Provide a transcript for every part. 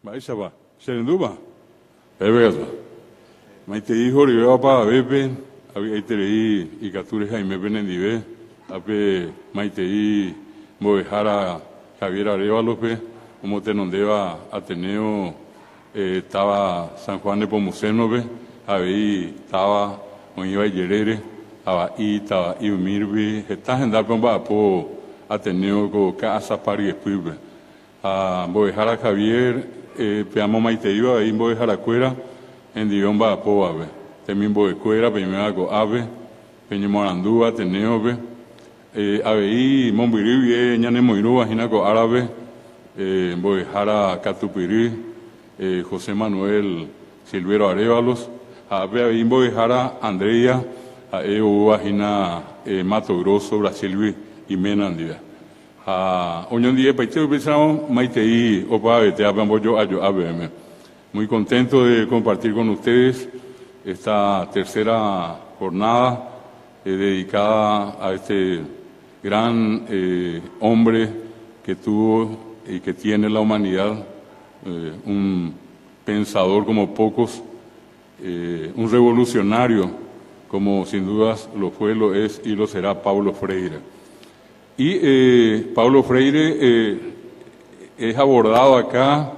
Maishaba, Serenduba, Ebegaza. Maite hijo riveba para Bepe, había iterei y Catures Jaime Benendive, ape Maitei Movejara Javier Arevalope, como tenondeba Ateneo, estaba San Juan de Pomucénove, había estaba Oiva Yerere, había estaba Iumirbi, está en dar pomba po Ateneo con casa pari espuibe. A Movejara Javier, peamo Maiteiva, ahí Movejara Cuera, en Diomba po ave. También Boecuera, Peñago Ave, Peñamorandúa, Teneove, Aveí, Mombiribi, Ñanemoirúa, Jinaco Árabe, Boejara Catupirí, José Manuel Silvero Arévalos, Aveí, Boejara Andrea, Aeuva, Jina Mato Grosso, Brasilvi y Menandía. Hoy en día, Paiteo pensamos, Maitei, Opa, Te Abambo, yo, ABM. Muy contento de compartir con ustedes esta tercera jornada dedicada a este gran hombre que tuvo y que tiene la humanidad, un pensador como pocos, un revolucionario como sin dudas lo fue, lo es y lo será Paulo Freire. Y Paulo Freire es abordado acá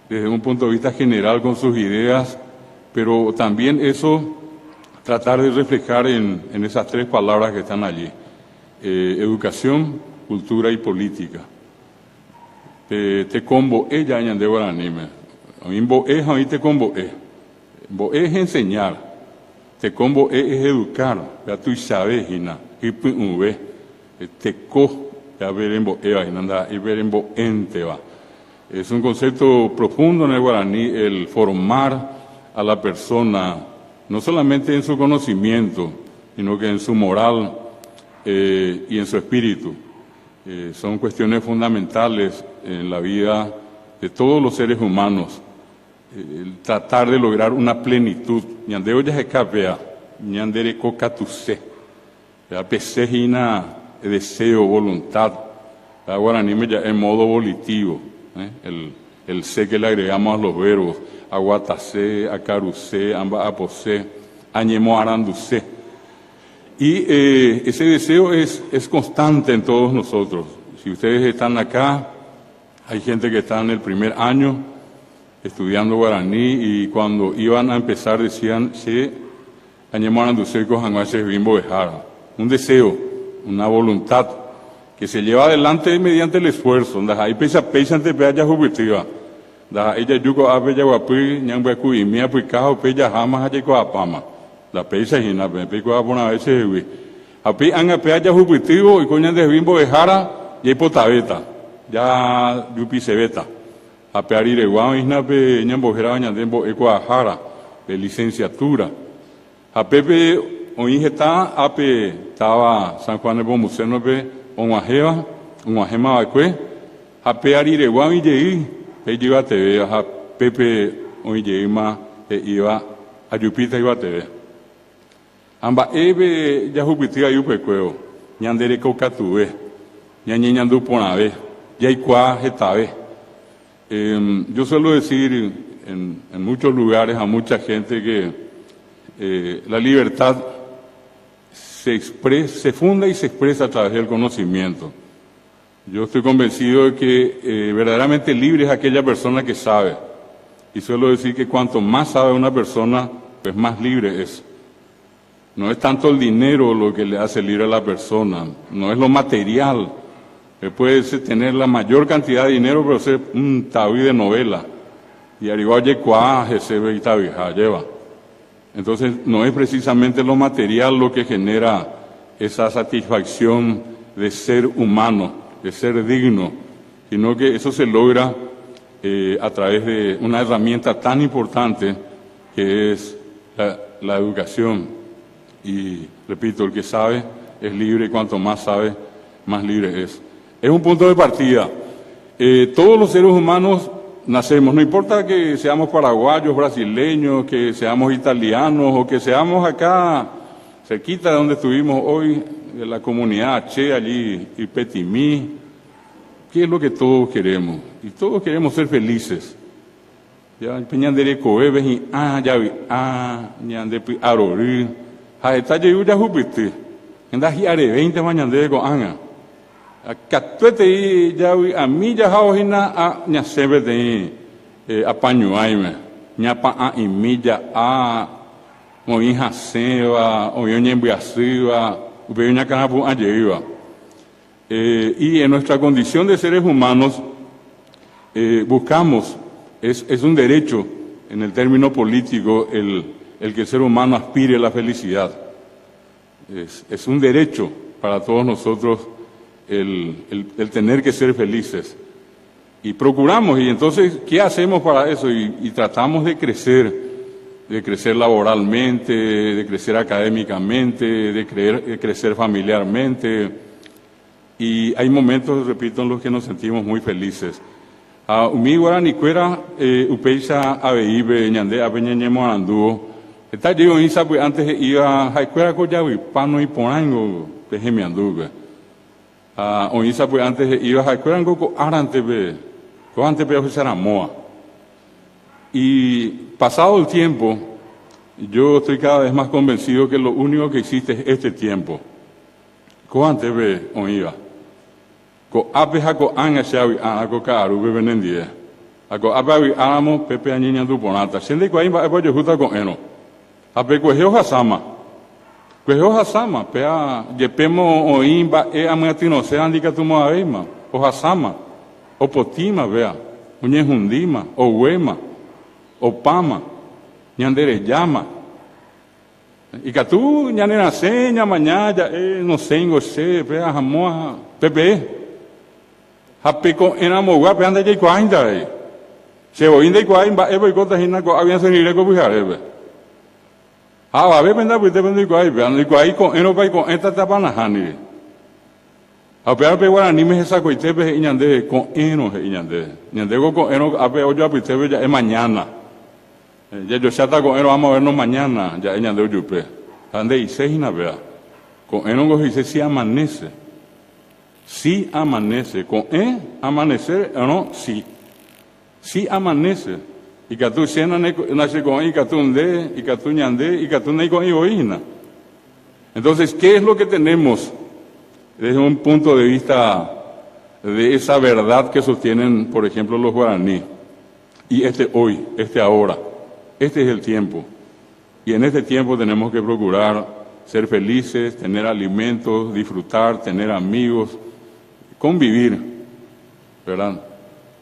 desde un punto de vista general con sus ideas, pero también eso tratar de reflejar en esas tres palabras que están allí: educación, cultura y política. Te combo ella añan de guaranime. A mí es a mí te combo es enseñar. Te combo es educar. Ya tú sabes hina te co ya verembo eva hinanda y verembo ente va. Es un concepto profundo en el guaraní el formar a la persona, no solamente en su conocimiento, sino que en su moral y en su espíritu. Son cuestiones fundamentales en la vida de todos los seres humanos. El tratar de lograr una plenitud. Ñandeo ya se capea, ñandere cocatuse, pesejina deseo, voluntad. La guaraní ya en modo volitivo. El sé que le agregamos a los verbos, aguatacé, acarucé, amba aposé, añemo aranducé. Y ese deseo es constante en todos nosotros. Si ustedes están acá, hay gente que está en el primer año estudiando guaraní y cuando iban a empezar decían, sí, añemo aranducé, cojanguache, bimbo bejara. Un deseo, una voluntad que se lleva adelante mediante el esfuerzo. Ahí pesa ante peaya jubitiva. Ella yugo apeya guapi, ñangbecu y mía puicajo peya jamás ayeco apama. La pesa y na peco apona veces hui. Api anga peaya jubitivo y coñan de bimbo de jara y potabeta. Ya yupi sebeta. Apeari de guau isna pe ñambojera ñandembo eco jara de licenciatura. A Pepe oingeta ape estaba San Juan de Pomuceno pe Onguajema Bacue, a Peari de Guamilleí, iba a TV, a Pepe Oilleima, iba a Yupita iba a TV. Amba Ebe ya Jupitía Yupecueo, Ñandere Cocatue, Ñañandu Ponave, Yaicua Getabe. Yo suelo decir en muchos lugares a mucha gente que la libertad se funda y se expresa a través del conocimiento. Yo estoy convencido de que verdaderamente libre es aquella persona que sabe. Y suelo decir que cuanto más sabe una persona, pues más libre es. No es tanto el dinero lo que le hace libre a la persona, no es lo material. Puede tener la mayor cantidad de dinero, pero ser un tabí de novela. Y arigoye cuaje se ve y tabija lleva. Entonces, no es precisamente lo material lo que genera esa satisfacción de ser humano, de ser digno, sino que eso se logra a través de una herramienta tan importante que es la educación. Y, repito, el que sabe es libre y cuanto más sabe, más libre es. Es un punto de partida. Todos los seres humanos nacemos, no importa que seamos paraguayos, brasileños, que seamos italianos o que seamos acá cerquita de donde estuvimos hoy, de la comunidad Che, allí, y Petimí. ¿Qué es lo que todos queremos? Y todos queremos ser felices. ya peñandere coebes y ya vi ñande pi arori ha está yo ya jupite anda hiare 20 mañandere con anga catuete y ya vi a mí ya haojina a ña sebe de apañuaime ña pa y milla a moinha seba o ñembiasiva ubeña canapu ayeiva y en nuestra condición de seres humanos buscamos es un derecho en el término político el que el ser humano aspire a la felicidad. Es un derecho para todos nosotros el tener que ser felices. Y procuramos, y entonces, ¿qué hacemos para eso? Y tratamos de crecer laboralmente, de crecer académicamente, de crecer familiarmente. Y hay momentos, repito, en los que nos sentimos muy felices. Umi guarani cuera upeixa aveibe ñande apeñañemo aranduo. Está yo isa pues antes iba haicuera coyawi pano y porango pejemi anduga. Onisa pues antes iba haicuera coco arantebe co antebe ofreceramoa. Y pasado el tiempo, yo estoy cada vez más convencido que lo único que existe es este tiempo. Co antebe oiva. Ko ape hako anga shawi ako karu bebenendie ako ape amo pepe anyinya du ponata sende ko imba ebo juta ko eno ape ko heo hasama pea yepemo o imba amatino se andika tumo aima o hasama o potima vea unyehundima o wema o pama nyandere llama y katu nyanera seña mañana no sengo se pea hamoa pepe Hapiko enamo guape anda jay ainda aí. Se oinde ko ainda ebo ikota hina ko avian senire ko bujarebe. Va be penda puite penda ko ai, anda ko ai ko eno pai ko enta tapana hani. Apea pe wala ni me esa ko itepe iñande ko eno he iñande. Ñande ko eno ape ojo apitepe ya es mañana. Ya yo chata ko eno vamos a vernos mañana, ya iñande oyupe. Ande y seina vea. Ko eno ko dice si amanece. Sí amanece, con amanecer o no, sí. Sí amanece. Y que tú cena nace con y que tú ande, y que tú ñande, y que tú ne con iboína. Entonces, ¿qué es lo que tenemos desde un punto de vista de esa verdad que sostienen, por ejemplo, los guaraní? Y hoy, ahora, este es el tiempo. Y en este tiempo tenemos que procurar ser felices, tener alimentos, disfrutar, tener amigos, convivir, ¿verdad?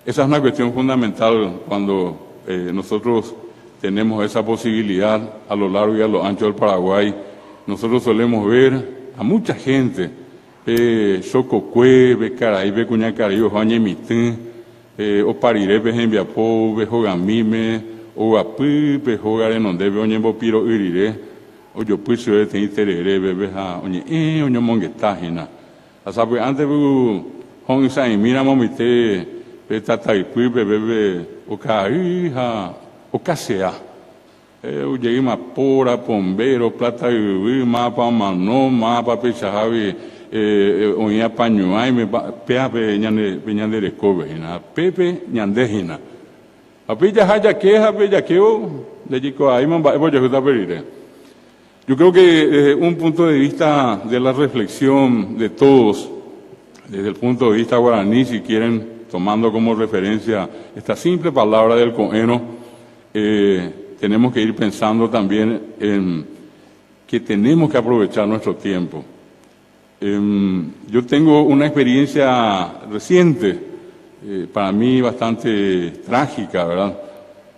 Esa es una cuestión fundamental cuando nosotros tenemos esa posibilidad a lo largo y a lo ancho del Paraguay. Nosotros solemos ver a mucha gente, Xococue, Becaraí, Becuñacarí, Ojañemitén, Opariré, Pejembiapó, Bejogamime, Oguapú, Pejogarenonde, Oñembopiro, Iriré, Oyopuiso, Teniterere, Bebeja, Oñomonguetágina. Asabe antes hong sai mira momite tataipu bebe o caija o casea o llegué pora bombero plata mapa mano mapa pechajavi oña pañuay me peape ñande de cobe na pepe ñandejina apilla haya queja bella queo de chico ahí man voy a perire. Yo creo que desde un punto de vista de la reflexión de todos, desde el punto de vista guaraní, si quieren, tomando como referencia esta simple palabra del coeno, tenemos que ir pensando también en que tenemos que aprovechar nuestro tiempo. Yo tengo una experiencia reciente, para mí bastante trágica, ¿verdad?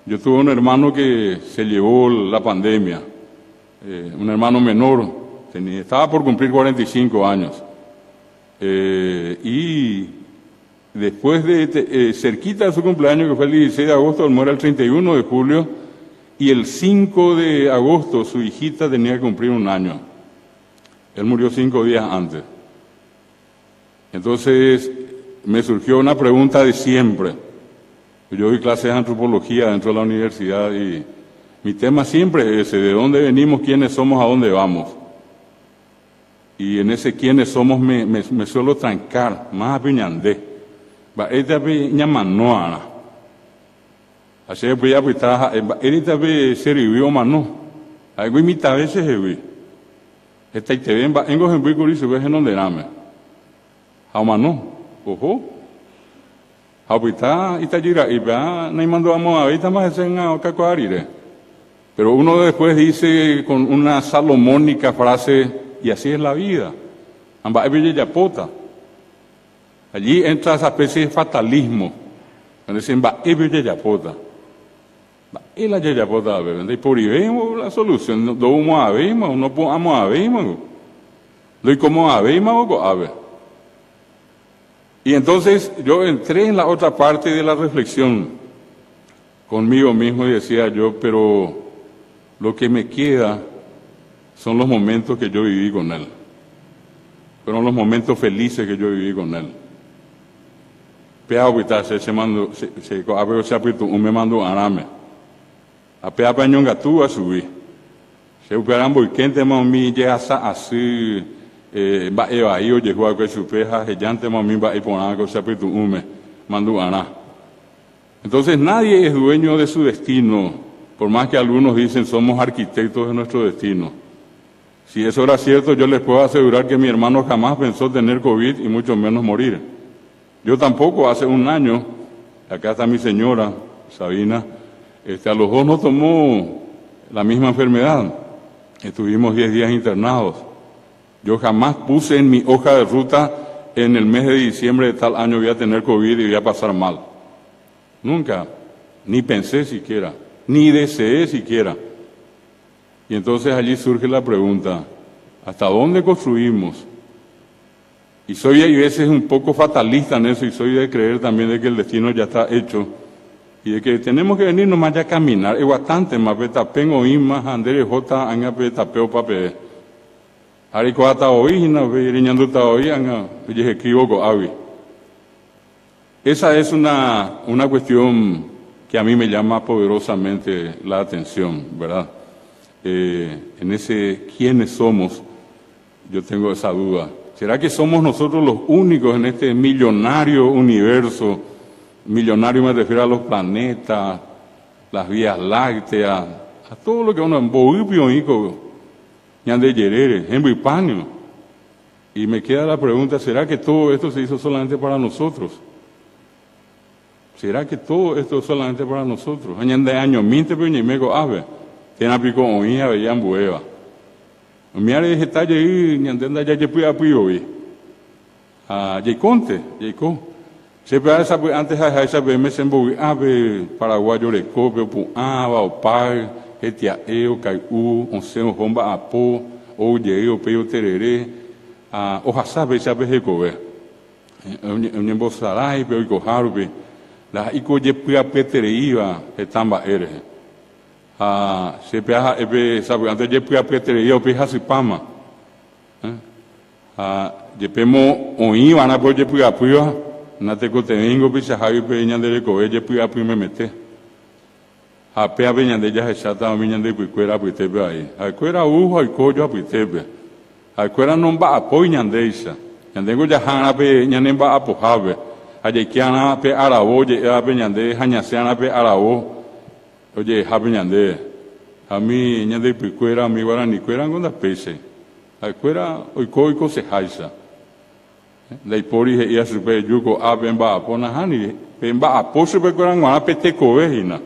Yo tuve un hermano que se llevó la pandemia. Un hermano menor, estaba por cumplir 45 años. Y después de cerquita de su cumpleaños, que fue el 16 de agosto, él muere el 31 de julio, y el 5 de agosto su hijita tenía que cumplir 1 año. Él murió 5 días antes. Entonces me surgió una pregunta de siempre. Yo doy clases de antropología dentro de la universidad y mi tema siempre es ese, de dónde venimos, quiénes somos, a dónde vamos. Y en ese quiénes somos me suelo trancar, más piñandé. Esta piñamanoana. Ayer pues ya pues está, erita be serivió mano. Algo imita a veces heavy. Esta y te ven, vengo en Bicuri se ve en donde rame. A mano, ojo. A pues está, y está gira, y va, no hay mando amo a ver, más en a cacoarire. Pero uno después dice con una salomónica frase, y así es la vida. Amba ebille yapota. Allí entra esa especie de fatalismo. Cuando dicen, va ebille yapota. Va la yapota, ¿verdad? Y por ahí vemos la solución. No vamos a ver, no podemos a ver, no como a ver, a ver. Y entonces yo entré en la otra parte de la reflexión conmigo mismo y decía yo, pero lo que me queda son los momentos que yo viví con él. Fueron los momentos felices que yo viví con él. Peao que se mandó, me mandó arame. A pea pañonga tú a subir. Se operan boiquente mami ya así va ahí o llegó a que su peja llante mami va a poner que se apritu me mandó ará. Entonces nadie es dueño de su destino, por más que algunos dicen somos arquitectos de nuestro destino. Si eso era cierto, yo les puedo asegurar que mi hermano jamás pensó tener COVID y mucho menos morir. Yo tampoco, hace un año, acá está mi señora, Sabina, a los dos nos tomó la misma enfermedad. Estuvimos 10 días internados. Yo jamás puse en mi hoja de ruta en el mes de diciembre de tal año voy a tener COVID y voy a pasar mal. Nunca, ni pensé siquiera, ni deseé siquiera. Y entonces allí surge la pregunta, ¿hasta dónde construimos? Y soy a veces un poco fatalista en eso y soy de creer también de que el destino ya está hecho y de que tenemos que venir nomás ya a caminar. Es bastante más petapengo y más andere jota anga petapeo pape. Arico hasta hoy no viriñando hasta hoy anga y equivoco avi. Esa es una cuestión que a mí me llama poderosamente la atención, ¿verdad? En ese quiénes somos, yo tengo esa duda. ¿Será que somos nosotros los únicos en este millonario universo? Millonario me refiero a los planetas, las vías lácteas, a todo lo que uno embobipio hijo, ñande yerere, en Bipanio. Y me queda la pregunta, ¿será que todo esto se hizo solamente para nosotros? ¿Será que todo esto es solamente para nosotros? Añande años, minte pero ni mego ave. Tiene aplico oía veían bueva. Mi área de detalle y ñandenda ya puede apoyo hoy. A Yeconte, Yeco. Se puede saber antes a esa vez me se embobí ave paraguayo le copio pu ava o pai etia eo caiu onseo bomba apo o yeo peo tereré a hoja sabe esa vez ecobe. Un embosarai peo icojarbe. La ico ye puede petereiva etamba ere. Se peja sabe antes je puede petereiva peja sipama. Yepemo oí van a por je puede apoyo. Nate ko te vengo pisa habi pe ñandere ko je puede apoyo me mete. A pe a ñande ya chata a ñande puquera puitepe ahí. A cuera ujo al coyo puitepe. A cuera non va apoyo ñande isa. Ñandengo ya hana pe ñande va apojabe. Aye kiana pe arabo je a pe ñande hañaseana pe arabo. Oye habe ñande. A mí ñande puquera mi guarani cuera ngonda pese. A cuera oiko se haisa. La ipori he ia supe yuko abemba apona hani pemba aposu pe kuran wana pete koe hina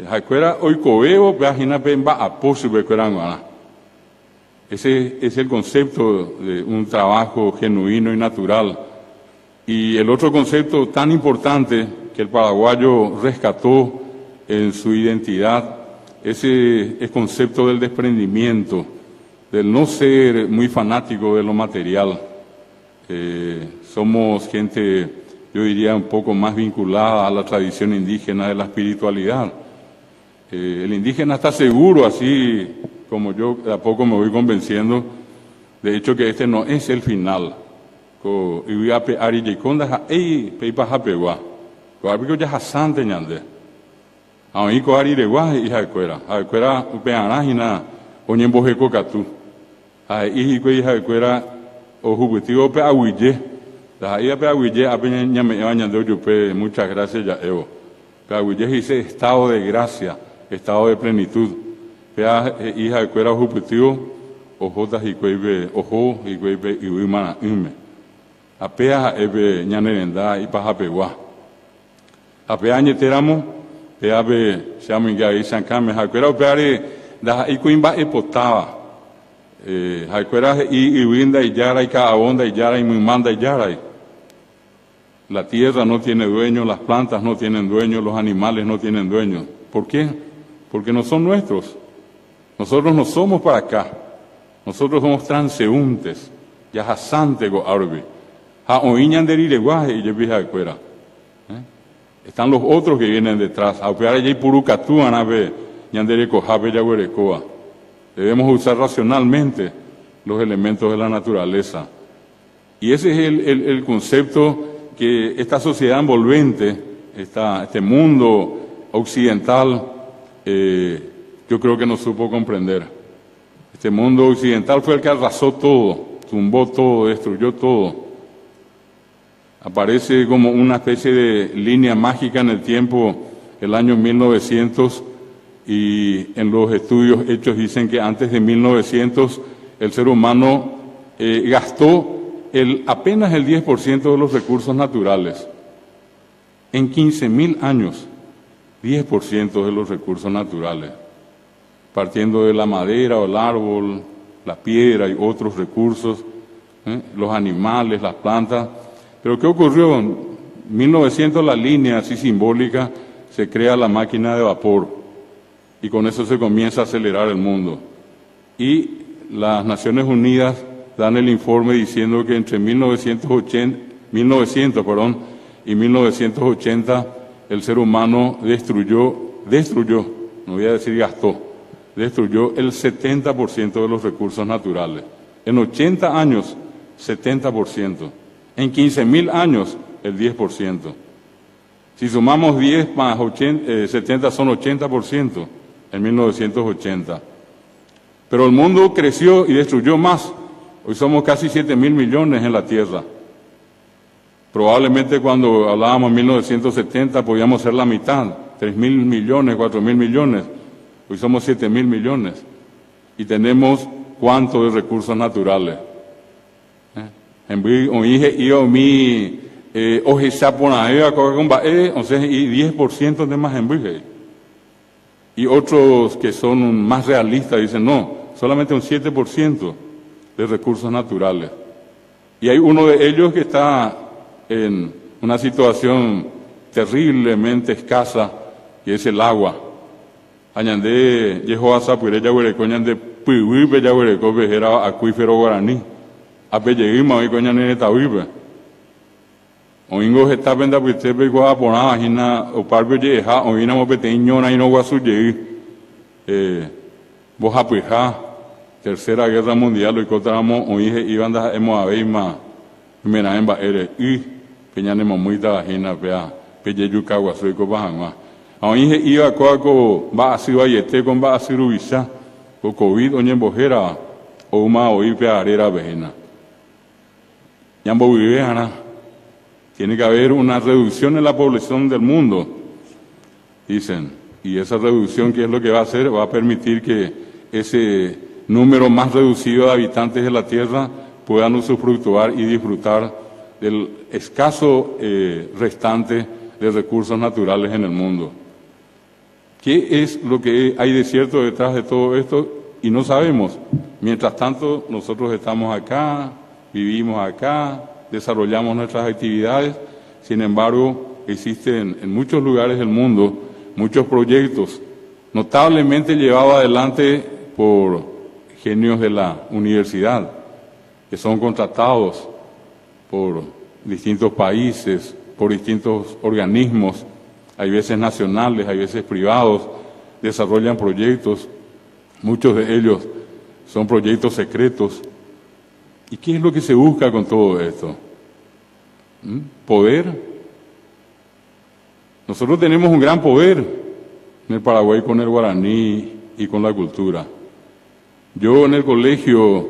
ha kuera hoy koeo pe hina pemba aposu pe kuran wana. Ese es el concepto de un trabajo genuino y natural. Y el otro concepto tan importante que el paraguayo rescató en su identidad es el concepto del desprendimiento, del no ser muy fanático de lo material. Somos gente, yo diría, un poco más vinculada a la tradición indígena de la espiritualidad. El indígena está seguro, así como yo de a poco me voy convenciendo, de hecho que este no es el final. O jubitivo pe aguille, la ia pe aguille apeña ñame ñande yo pe muchas gracias ya evo. Cahuillej dice estado de gracia, estado de plenitud. Pea hija de cuera jupitio, ojotas y cueve, ojo y cueve y huimana hume. Apea ebe ñanerenda y pajapegua. Apea añeteramo, pea be shaminga y shankame, jacuera opeare, da y cuimba epotaba. Jacuera y winda y yara y caabonda y yara y manda y yara. La tierra no tiene dueño, las plantas no tienen dueño, los animales no tienen dueño. ¿Por qué? Porque no son nuestros. Nosotros no somos para acá. Nosotros somos transeúntes. Yajasante go arbi. Ja oiñan de rileguaje y yevija de cuera. Están los otros que vienen detrás. Aupeara y purucatú anabe ñandereco jabe yaguerecoa. Debemos usar racionalmente los elementos de la naturaleza. Y ese es el concepto que esta sociedad envolvente, este mundo occidental, yo creo que no supo comprender. Este mundo occidental fue el que arrasó todo, tumbó todo, destruyó todo. Aparece como una especie de línea mágica en el tiempo, el año 1900, y en los estudios hechos dicen que antes de 1900 el ser humano gastó apenas el 10% de los recursos naturales. En 15.000 años, 10% de los recursos naturales, partiendo de la madera o el árbol, la piedra y otros recursos, los animales, las plantas. Pero ¿qué ocurrió? En 1900 la línea así simbólica, se crea la máquina de vapor y con eso se comienza a acelerar el mundo. Y las Naciones Unidas dan el informe diciendo que entre 1900 y 1980 el ser humano destruyó, no voy a decir gastó, destruyó el 70% de los recursos naturales. En 80 años, 70%. En 15.000 años, el 10%. Si sumamos 10 más 70 son 80% en 1980. Pero el mundo creció y destruyó más. Hoy somos casi 7.000 millones en la Tierra. Probablemente cuando hablábamos en 1970 podíamos ser la mitad, 3.000 millones, 4.000 millones. Hoy somos 7.000 millones. Y tenemos ¿cuánto de recursos naturales? En oije iba mi oje saponaea con bae, o sea, y 10% de más en buje. Y otros que son más realistas dicen no, solamente un 7% de recursos naturales. Y hay uno de ellos que está en una situación terriblemente escasa, que es el agua. Añandé, yehoa sapure yaguereco, añandé piwipe yaguereco, vejera acuífero guaraní. Apelleguima hoy coña nene tawipe. Oingo está venda pitepe igual aponada, hina o parbe yeha, oina mopeteño na ino guasuyei. Bojapuja, Tercera Guerra Mundial, hoy contamos, oije iban da hemos aveima, mena en baere, y peñanemo muy da hina pea, peyeyuca guasuico bajama. Oije iba coaco, va a sido ayete con va a ser ubisa, con COVID, oñe bojera, o uma oí pearera vejena. Yambo vivejana. Tiene que haber una reducción en la población del mundo, dicen. Y esa reducción, ¿qué es lo que va a hacer? Va a permitir que ese número más reducido de habitantes de la Tierra puedan usufructuar y disfrutar del escaso restante de recursos naturales en el mundo. ¿Qué es lo que hay de cierto detrás de todo esto? Y no sabemos. Mientras tanto, nosotros estamos acá, vivimos acá, desarrollamos nuestras actividades. Sin embargo, existen en muchos lugares del mundo muchos proyectos notablemente llevados adelante por genios de la universidad, que son contratados por distintos países, por distintos organismos, hay veces nacionales, hay veces privados, desarrollan proyectos, muchos de ellos son proyectos secretos. ¿Y qué es lo que se busca con todo esto? ¿Poder? Nosotros tenemos un gran poder en el Paraguay con el guaraní y con la cultura. Yo en el colegio,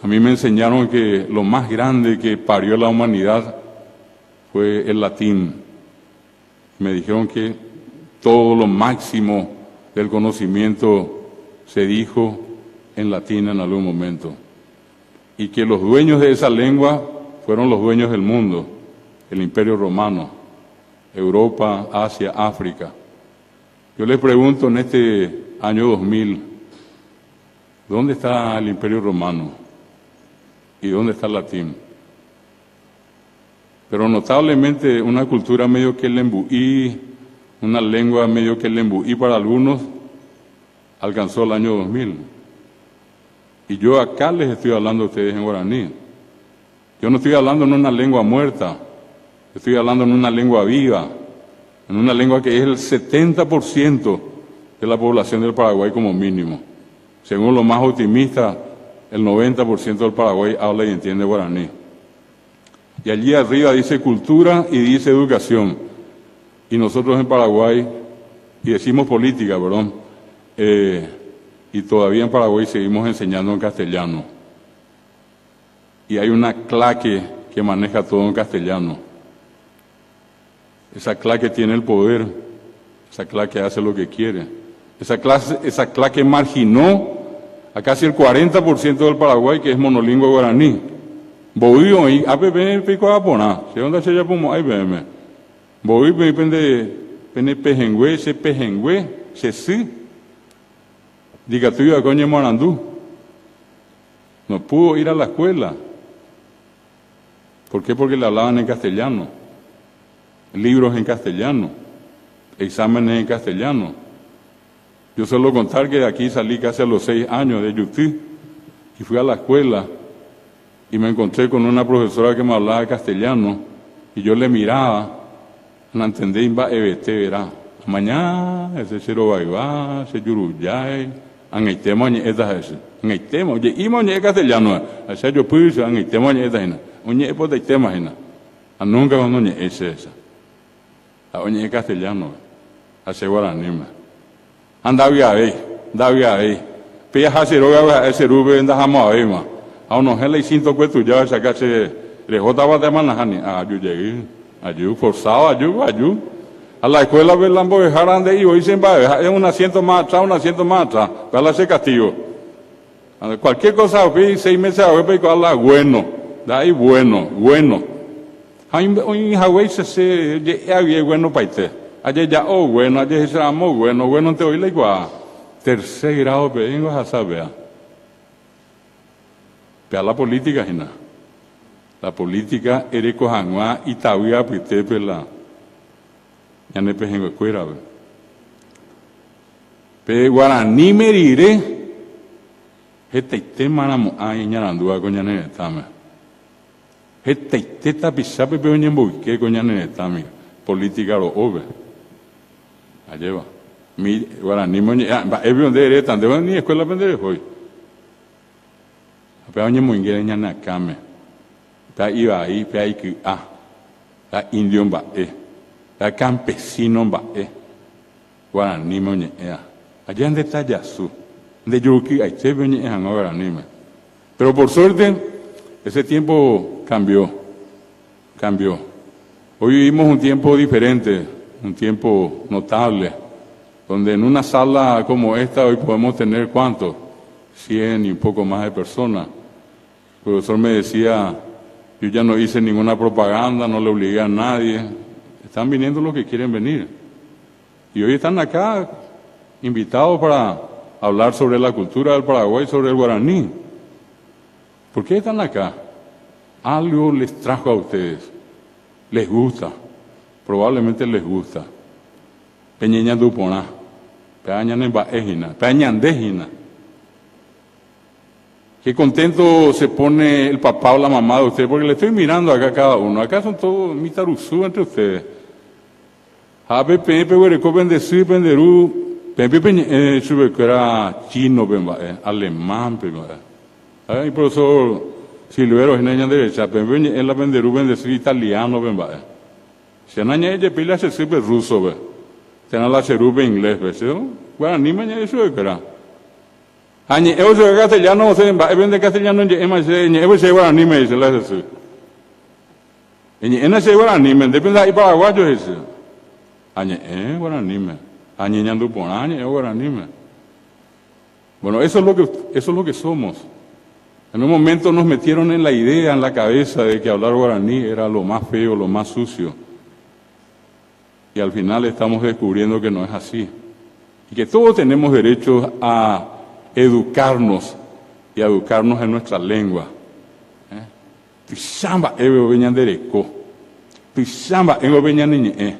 a mí me enseñaron que lo más grande que parió la humanidad fue el latín. Me dijeron que todo lo máximo del conocimiento se dijo en latín en algún momento. Y que los dueños de esa lengua fueron los dueños del mundo, el Imperio Romano, Europa, Asia, África. Yo les pregunto en este año 2000, ¿dónde está el Imperio Romano? ¿Y dónde está el latín? Pero notablemente una cultura medio que le embuí, una lengua medio que le embuí para algunos, alcanzó el año 2000. Y yo acá les estoy hablando a ustedes en guaraní. Yo no estoy hablando en una lengua muerta, estoy hablando en una lengua viva, en una lengua que es el 70% de la población del Paraguay como mínimo. Según los más optimistas, el 90% del Paraguay habla y entiende guaraní. Y allí arriba dice cultura y dice educación. Y nosotros en Paraguay, y decimos política, perdón, y todavía en Paraguay seguimos enseñando en castellano. Y hay una claque que maneja todo en castellano. Esa claque tiene el poder, esa claque hace lo que quiere. Esa claque marginó a casi el 40% del Paraguay, que es monolingüe guaraní. Boío y APP pico apona, se onda se llama IBM. Boí pende pejengüe, se sí. Diga tú a coño Morandú. No pudo ir a la escuela. ¿Por qué? Porque le hablaban en castellano. Libros en castellano. Exámenes en castellano. Yo suelo contar que de aquí salí casi a los 6 años de Yutí y fui a la escuela y me encontré con una profesora que me hablaba castellano y yo le miraba, no entendí, verá. Mañana ese cero baiba, ese yuruyay, angaitemo ni esa ese, angaitemo, oye, imo ni castellano, así yo puse angaitemo ni esa ina, oye, pues de tema ina, a nunca cuando ni esa, a oye castellano, así guaraní. Andavia ahí, pilla hasiroga ese rube anda jamás ahí ma, a unos gel y cinto cueto ya sacarse, le jotaba de manajani, a yo llegué, ayú forzado, ayú. A la escuela Belambo dejaran de ir, hoy se va, es un asiento más atrás, para hacer castigo. Cualquier cosa, 6 meses a ver, pero habla bueno, de ahí bueno. Hoy Hawái se había bueno para usted. Ayer ya, bueno, ayer se llamó bueno, te oí la igual. 3er grado, vengo a saber. Pero la política, Gina. La política, Ereco Hanua, y Tawia, Pite, Pela. Ya no pejengo escuela. Pero guaraní me diré, este manamo ay ñarandúa con ñanetame. Este tapizape pero ñembuque con ñanetame. Política lo ove. Alleva. Mi guaraní me evi donde eres tan de ni escuela aprender hoy. Pero ñemuingue ñanakame. Ta iba ahí, pe ahí que ta indio ba la campesino guaraní me allá en Detallazú, de Yuki, ahí se ven guaraní. Pero por suerte, ese tiempo cambió. Hoy vivimos un tiempo diferente, un tiempo notable, donde en una sala como esta hoy podemos tener, ¿cuánto? 100 y un poco más de personas. El profesor me decía, yo ya no hice ninguna propaganda, no le obligué a nadie. Están viniendo los que quieren venir. Y hoy están acá invitados para hablar sobre la cultura del Paraguay, sobre el guaraní. ¿Por qué están acá? Algo les trajo a ustedes. Les gusta. Probablemente les gusta. Peñeña duponá. Peñandejina. Qué contento se pone el papá o la mamá de ustedes, porque le estoy mirando acá a cada uno. Acá son todos mitaruzú entre ustedes. Habe pepe huereco bendecir penderú pepe sube que era chino alemán el profesor Silvero en la derecha pepe en la penderú bendecir italiano se naña ella pila se sirve ruso tena la serube inglés bueno ni mañana eso que era añe eso de castellano se vende castellano en ema se bueno ni me dice la eso en ese bueno ni me depende ahí paraguayo ese. Añe, guaraní me. añeñando por año, guaraní. Bueno, eso es lo que somos. En un momento nos metieron en la idea, en la cabeza, de que hablar guaraní era lo más feo, lo más sucio. Y al final estamos descubriendo que no es así. Y que todos tenemos derecho a educarnos y a educarnos en nuestra lengua. Pisamba ebe veñan dereco. Pisamba ebe veñan niñe.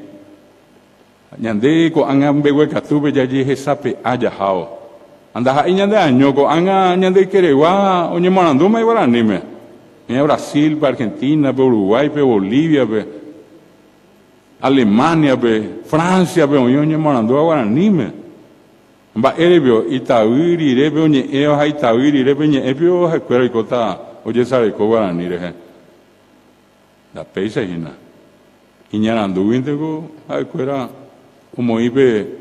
Ñandeko angan bewe katube ya yeje sape ayajao. Anda ahí ñande añoko anga ñande queregua oñe maranduma y guaranime. En Brasil, Argentina, Uruguay, Bolivia, Alemania, Francia, oñe maranduma guaranime. Va erebio itawiri rebe oñe eo ha itawiri rebe ñe ebio ha cuera ikota oye sabe ko guarani reje. La peisa hina. Iñarandu intego ha cuera como ibe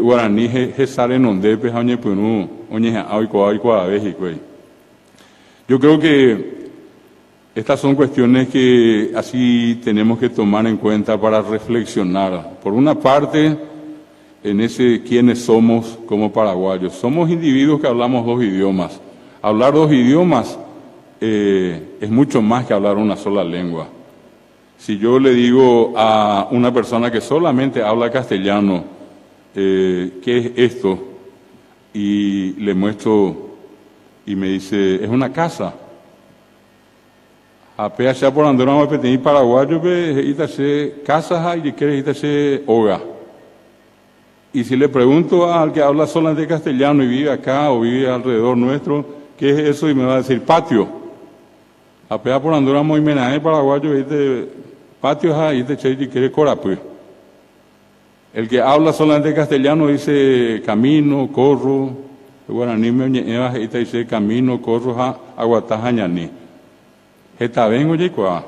guaraní he sale nondepe oñe punu oñe aiko a vejicuei. Yo creo que estas son cuestiones que así tenemos que tomar en cuenta para reflexionar. Por una parte, en ese quiénes somos como paraguayos. Somos individuos que hablamos dos idiomas. Hablar dos idiomas es mucho más que hablar una sola lengua. Si yo le digo a una persona que solamente habla castellano, ¿qué es esto? Y le muestro y me dice, es una casa. Ape allá por andar a pequeño paraguayo, ítase casas y quiere ítase hogar. Y si le pregunto al que habla solamente castellano y vive acá o vive alrededor nuestro, ¿qué es eso? Y me va a decir patio. Ape por andar a muy menaje paraguayo, patio y te che y quiere corapue. El que habla solamente castellano dice camino, corro, guaraní me dice camino, corro, aguatajañani. Esta vengo yicua,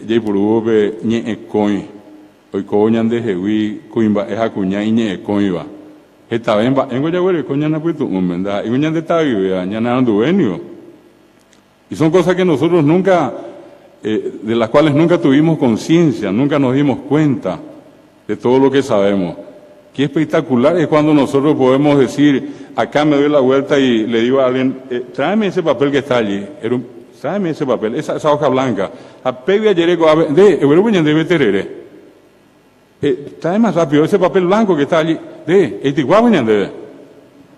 yipuru be ñe coin, hoy coñan de jehui, cuimba es acuña y ñe coiba. Esta venga, engo ya huele coña na puesto umenda, y coñan de tabi, ñana anduvenio. Y son cosas que nosotros nunca, de las cuales nunca tuvimos conciencia, nunca nos dimos cuenta de todo lo que sabemos. Qué espectacular es cuando nosotros podemos decir, acá me doy la vuelta y le digo a alguien, tráeme ese papel que está allí, tráeme ese papel, esa hoja blanca. Apego ayer trae más rápido ese papel blanco que está allí,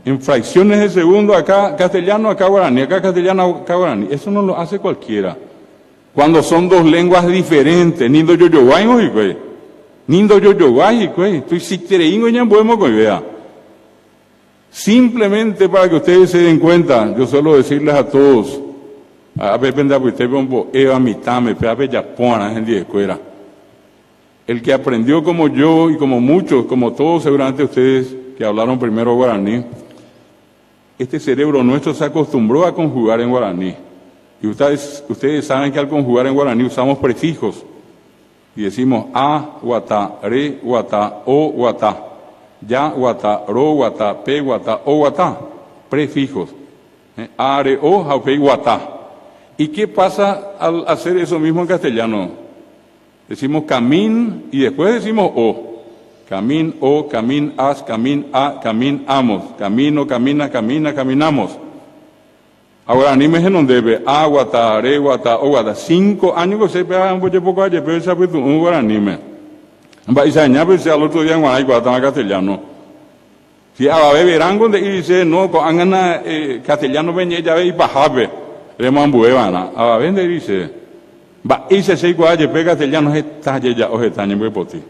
en fracciones de segundo, acá castellano, acá guaraní, acá castellano, acá guaraní. Eso no lo hace cualquiera. Cuando son dos lenguas diferentes, nindo yo Nindo estoy si quereingo ya podemos con idea. Simplemente para que ustedes se den cuenta, yo suelo decirles a todos, a depende de usted bombo eva mitame, peape yapona en escuela. El que aprendió como yo y como muchos, como todos seguramente ustedes que hablaron primero guaraní, este cerebro nuestro se acostumbró a conjugar en guaraní. Y ustedes saben que al conjugar en guaraní usamos prefijos. Y decimos a, guatá, re, guatá, o, guatá, ya, guatá, ro, guatá, pe, guatá, o, guatá, prefijos. A, re, o, jaupe, guatá. ¿Y qué pasa al hacer eso mismo en castellano? Decimos camín y después decimos o. Camín, o, camín, as, camín, a, camín, amos. Camino, camina, camina, caminamos. Ahora, ni me en debe, guatá, re, guatá, o, guatá. 5 años que se pegan, pues poco ayer, pero se puede un guaranime. Va y se añade, pues al otro día en guaraní, guatá, castellano. Si a ver, verán cuando dice, no, con angana, castellano venía ya ve y bajabe, remambuevana. A ver, dice, va y se sei guaye, pe castellano, está ya, o está en muy poti.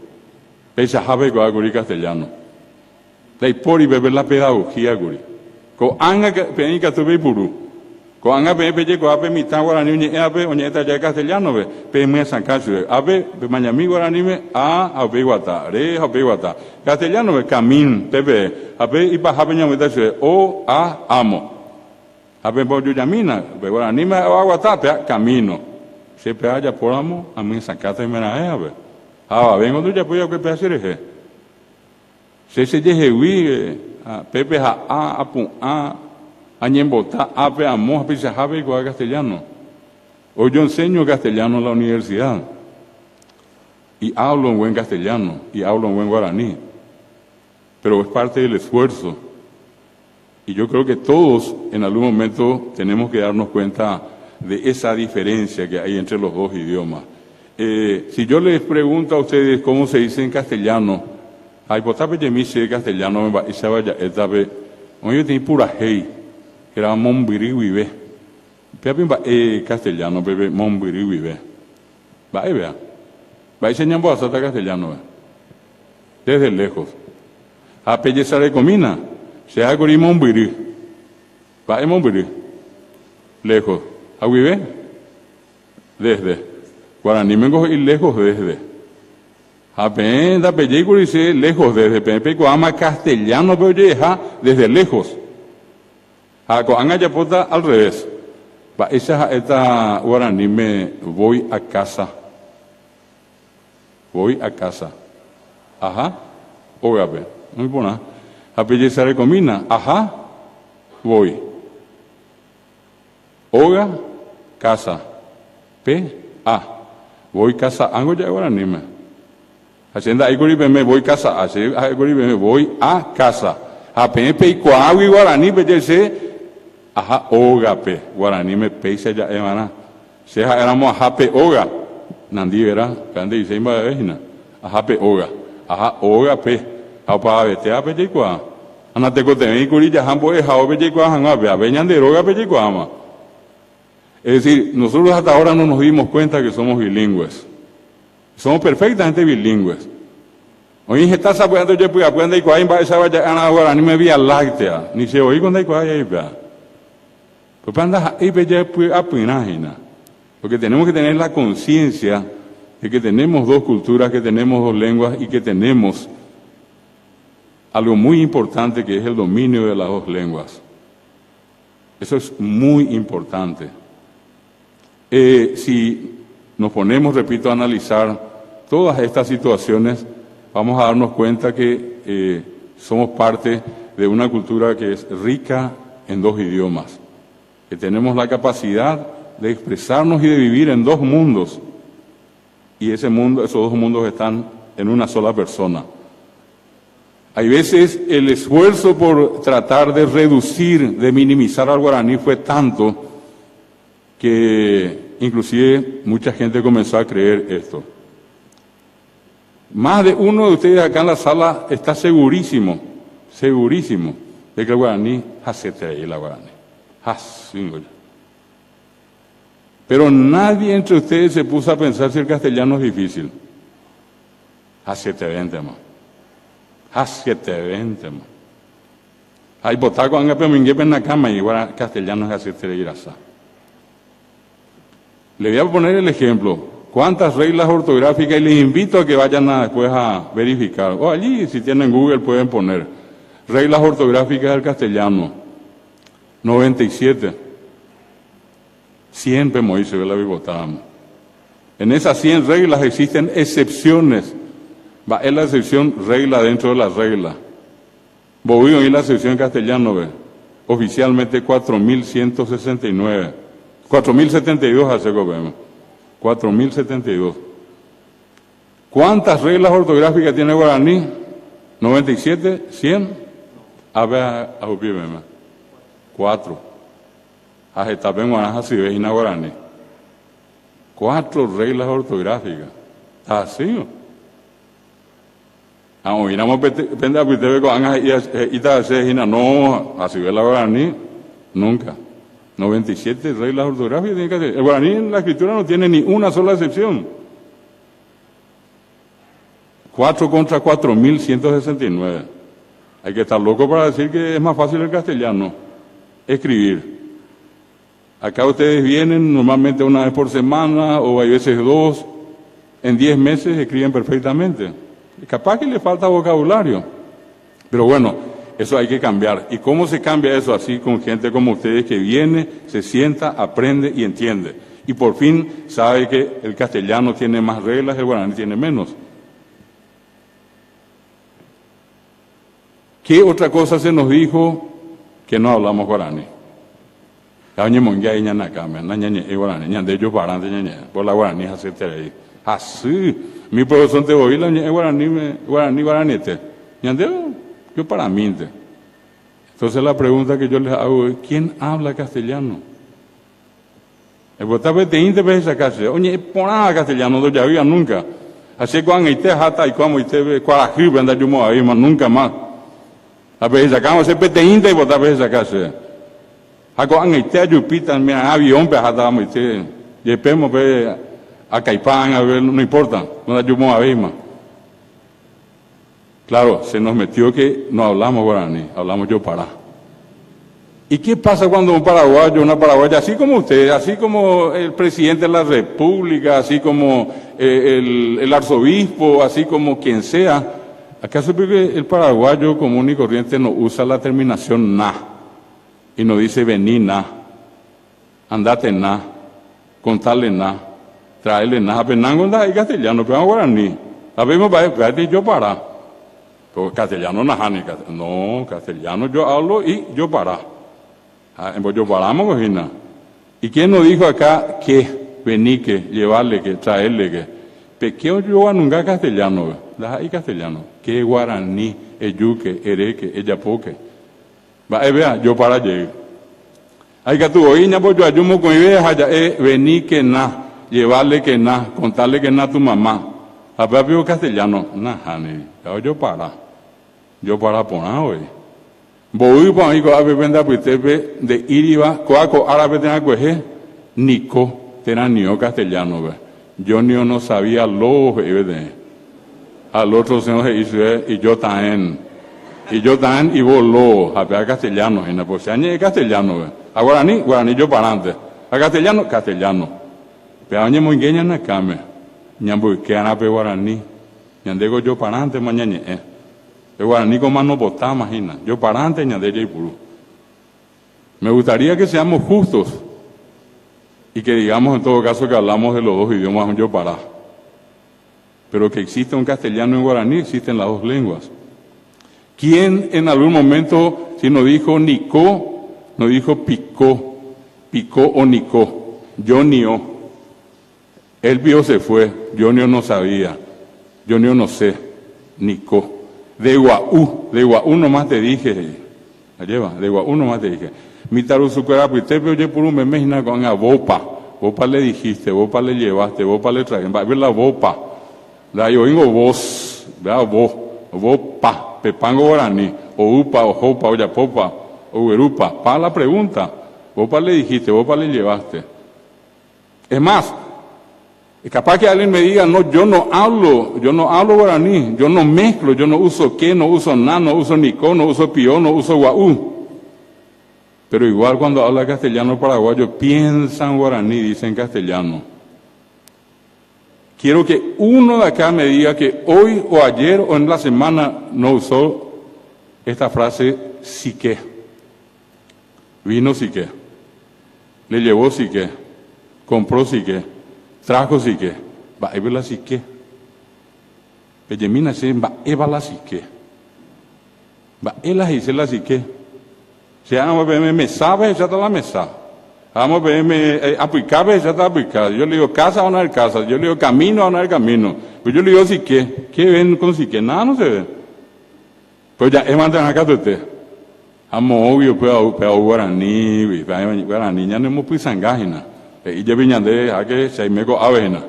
Pesa jabe, guaguri castellano. La por y beber la pedagogía, guri. Con anga, penica, tuve puru. Con anga pepe ko ape mitad guaraní uñe ape uñe ta ya castellano ve pe me san caso ape pe mañami guaraní me ape guata re ape guata castellano ve camin pepe ape y pa ape ñameta se o amo ape por yamina pe guaraní me guata pe camino se pe haya por amo a mí san caso me na ape vengo tú ya puedo que pe hacer eje se deje wi pepe apu Añembota, ape amo, ape se jabe igual castellano. Hoy yo enseño castellano en la universidad. Y hablo en buen castellano, y hablo en buen guaraní. pero es parte del esfuerzo. Y yo creo que todos en algún momento tenemos que darnos cuenta de esa diferencia que hay entre los dos idiomas. Si yo les pregunto a ustedes cómo se dice en castellano, hay potape yemise de castellano, me esa vaya etape, oye tiene pura hey, que era monbiri vive. Pepe castellano, pepe monbiri vive. Va vea. Va enseñando a hasta castellano, desde lejos. A pelleza de comina, se ha corrido monbiri. Va en monbiri. Lejos. ¿A vive? Desde. Guaraní me coge lejos desde. Apenas película dice lejos desde. Pepe ama castellano pero llega desde lejos. A coanga ya pota al revés. Va esta guaraní me voy a casa. Voy a casa. Ajá. Ógape. No me pone nada. A pelleza de comina. Ajá. Voy. Oga. Casa. P. A. Voy casa. Ango ya guaraní me. Hacienda ahí me voy casa. Así me voy a casa. A Pepe y Coagui guaraní pellece. Ajá. Ógape. Guaraní me peisa ya hermana. Se éramos ajape oga. Nandi verá. Cande dice imba de vejina. Ajape oga. Ajá. Ógape. Apa vete a pelle y coa. Anate cote y curilla jambo es jao pelle y coa jangape. A veñan de roga pelle y coama. Es decir, nosotros hasta ahora no nos dimos cuenta que somos bilingües. Somos perfectamente bilingües. Hoy está sabiendo yo pues aprende y cuál va esa vaya a ahora ni me vía láctea ni se oí cuando hay cuál ahí va. Pues anda ahí ya pues apinagina. Porque tenemos que tener la conciencia de que tenemos dos culturas, que tenemos dos lenguas y que tenemos algo muy importante que es el dominio de las dos lenguas. Eso es muy importante. Si nos ponemos, repito, a analizar todas estas situaciones, vamos a darnos cuenta que somos parte de una cultura que es rica en dos idiomas, que tenemos la capacidad de expresarnos y de vivir en dos mundos, y esos dos mundos están en una sola persona. Hay veces el esfuerzo por tratar de reducir, de minimizar al guaraní fue tanto que inclusive mucha gente comenzó a creer esto. Más de uno de ustedes acá en la sala está segurísimo de que el guaraní hace la guaraní. Pero nadie entre ustedes se puso a pensar si el castellano es difícil. Hace 20 más. Hay botaco anga pero mingue en la cama y igual castellano es hace irasa. Le voy a poner el ejemplo. ¿Cuántas reglas ortográficas? Y les invito a que vayan después a verificar. O allí, si tienen Google, pueden poner reglas ortográficas del castellano. 97. 100 Moisés ve la bibotábamos. En esas 100 reglas existen excepciones. Va, es la excepción regla dentro de la regla. Voy a oír la excepción en castellano, ve. Oficialmente 4169. 4072 hace gobierno. 4072. ¿Cuántas reglas ortográficas tiene guaraní? 97, 100. A ver, a upimema. 4. A getapen guaraná si ves en guaraní. 4 reglas ortográficas. Así. Oíramos pende a pite con anga y ta se no así ve la guaraní nunca. 97 reglas ortográficas tiene que hacer. El guaraní en la escritura no tiene ni una sola excepción. 4 contra 4169. Hay que estar loco para decir que es más fácil el castellano escribir. Acá ustedes vienen normalmente una vez por semana o hay veces 2. En 10 meses escriben perfectamente. Capaz que le falta vocabulario. Pero bueno, eso hay que cambiar. ¿Y cómo se cambia eso? Así con gente como ustedes que viene, se sienta, aprende y entiende. Y por fin sabe que el castellano tiene más reglas, el guaraní tiene menos. ¿Qué otra cosa se nos dijo que no hablamos guaraní? Por la guaraní así. Mi profesor te oí la guaraní guaraní. yo para mí. Entonces la pregunta que yo les hago es, ¿quién habla castellano? Vos vez te veces sacarse, oye, poná castellano, no ya había nunca. Así cuando te hata y cuando te cuarají, venda yo mo ahí, nunca más. A veces sacamos ese peteinte y vos veces sacarse. A cuando te ayupita, mi avión, pues hata vamos te, y pemos ve a Caipán, a ver, no importa, no yo mo ahí más. Claro, se nos metió que no hablamos guaraní, hablamos yo para. ¿Y qué pasa cuando un paraguayo, una paraguaya, así como usted, así como el presidente de la República, así como el arzobispo, así como quien sea, acaso el paraguayo común y corriente no usa la terminación na y no dice vení na, andate na, contale na, traele na, apenango na y castellano, pero guaraní, a ver, va yo para. Pero castellano no, castellano yo hablo y yo para. Yo paramos, cojina. ¿Y quién nos dijo acá que vení, que llevarle, que traerle, que? Pequeño yo nunca castellano, hay castellano, que guaraní, yuque, ereque, eyapoque. Va, vea, yo para llegar. Hay que tu oíña, pues yo ayumo con ideas allá, vení que na, llevarle que na, contarle que na tu mamá. A ver, castellano, ni, yo para poner hoy. Voy para mí con la venda pitepe de iriba, coaco árabe tenga cueje, nico, tena nio castellano, ve. Yo no sabía lo al otro señor se hizo y yo también y vos lo, a castellano, en la posición es castellano, ve. A guaraní yo para antes, a castellano. Pero añe muy gueña na came, ñambu que anape guaraní, ñandego yo para antes mañana. El guaraní con mano botada, imagina. Yo para antes ñandella y puro. Me gustaría que seamos justos y que digamos en todo caso que hablamos de los dos idiomas yo para. Pero que existe un castellano y un guaraní, existen las dos lenguas. ¿Quién en algún momento, si no dijo Nicó, no dijo picó o Nicó? Yo nió. Él vio se fue, yo no sabía, yo no sé, Nicó. De Guaú nomás te dije, de Guaú nomás te dije. Mi taruzuquera, pues te oye por un memejina con a bopa le dijiste, bopa le llevaste, bopa le trajiste, va a ver la bopa. La yo vengo vos, vea vos, bopa, pepango guaraní, o upa, o jopa, o yapopa, o uerupa. Para la pregunta, bopa le dijiste, bopa le llevaste. Es más, es capaz que alguien me diga, no, yo no hablo guaraní, yo no mezclo, yo no uso qué, no uso na, no uso nicó, no uso pió, no uso guaú. Pero igual cuando habla castellano paraguayo, piensan guaraní, dicen castellano. Quiero que uno de acá me diga que hoy o ayer o en la semana no usó esta frase sique. Vino sique, le llevó sique, compró sique. Trajo sí que, va a la psique. Peyemina se va a la psique. Va a la psique. Si vamos a ver, me sabe, ya está la mesa. Vamos a ver, aplicabe, ya está aplicado. Yo le digo casa o no hay casa. Yo le digo camino o no hay camino. Pues yo le digo psique. ¿Qué ven con psique? Nada, no se ve. Pues ya, es mantener acá de usted. Amo obvio, pero guaraní, guaraní, ya no hemos pisangágina. Y yo vi ñande, a que se me go avena.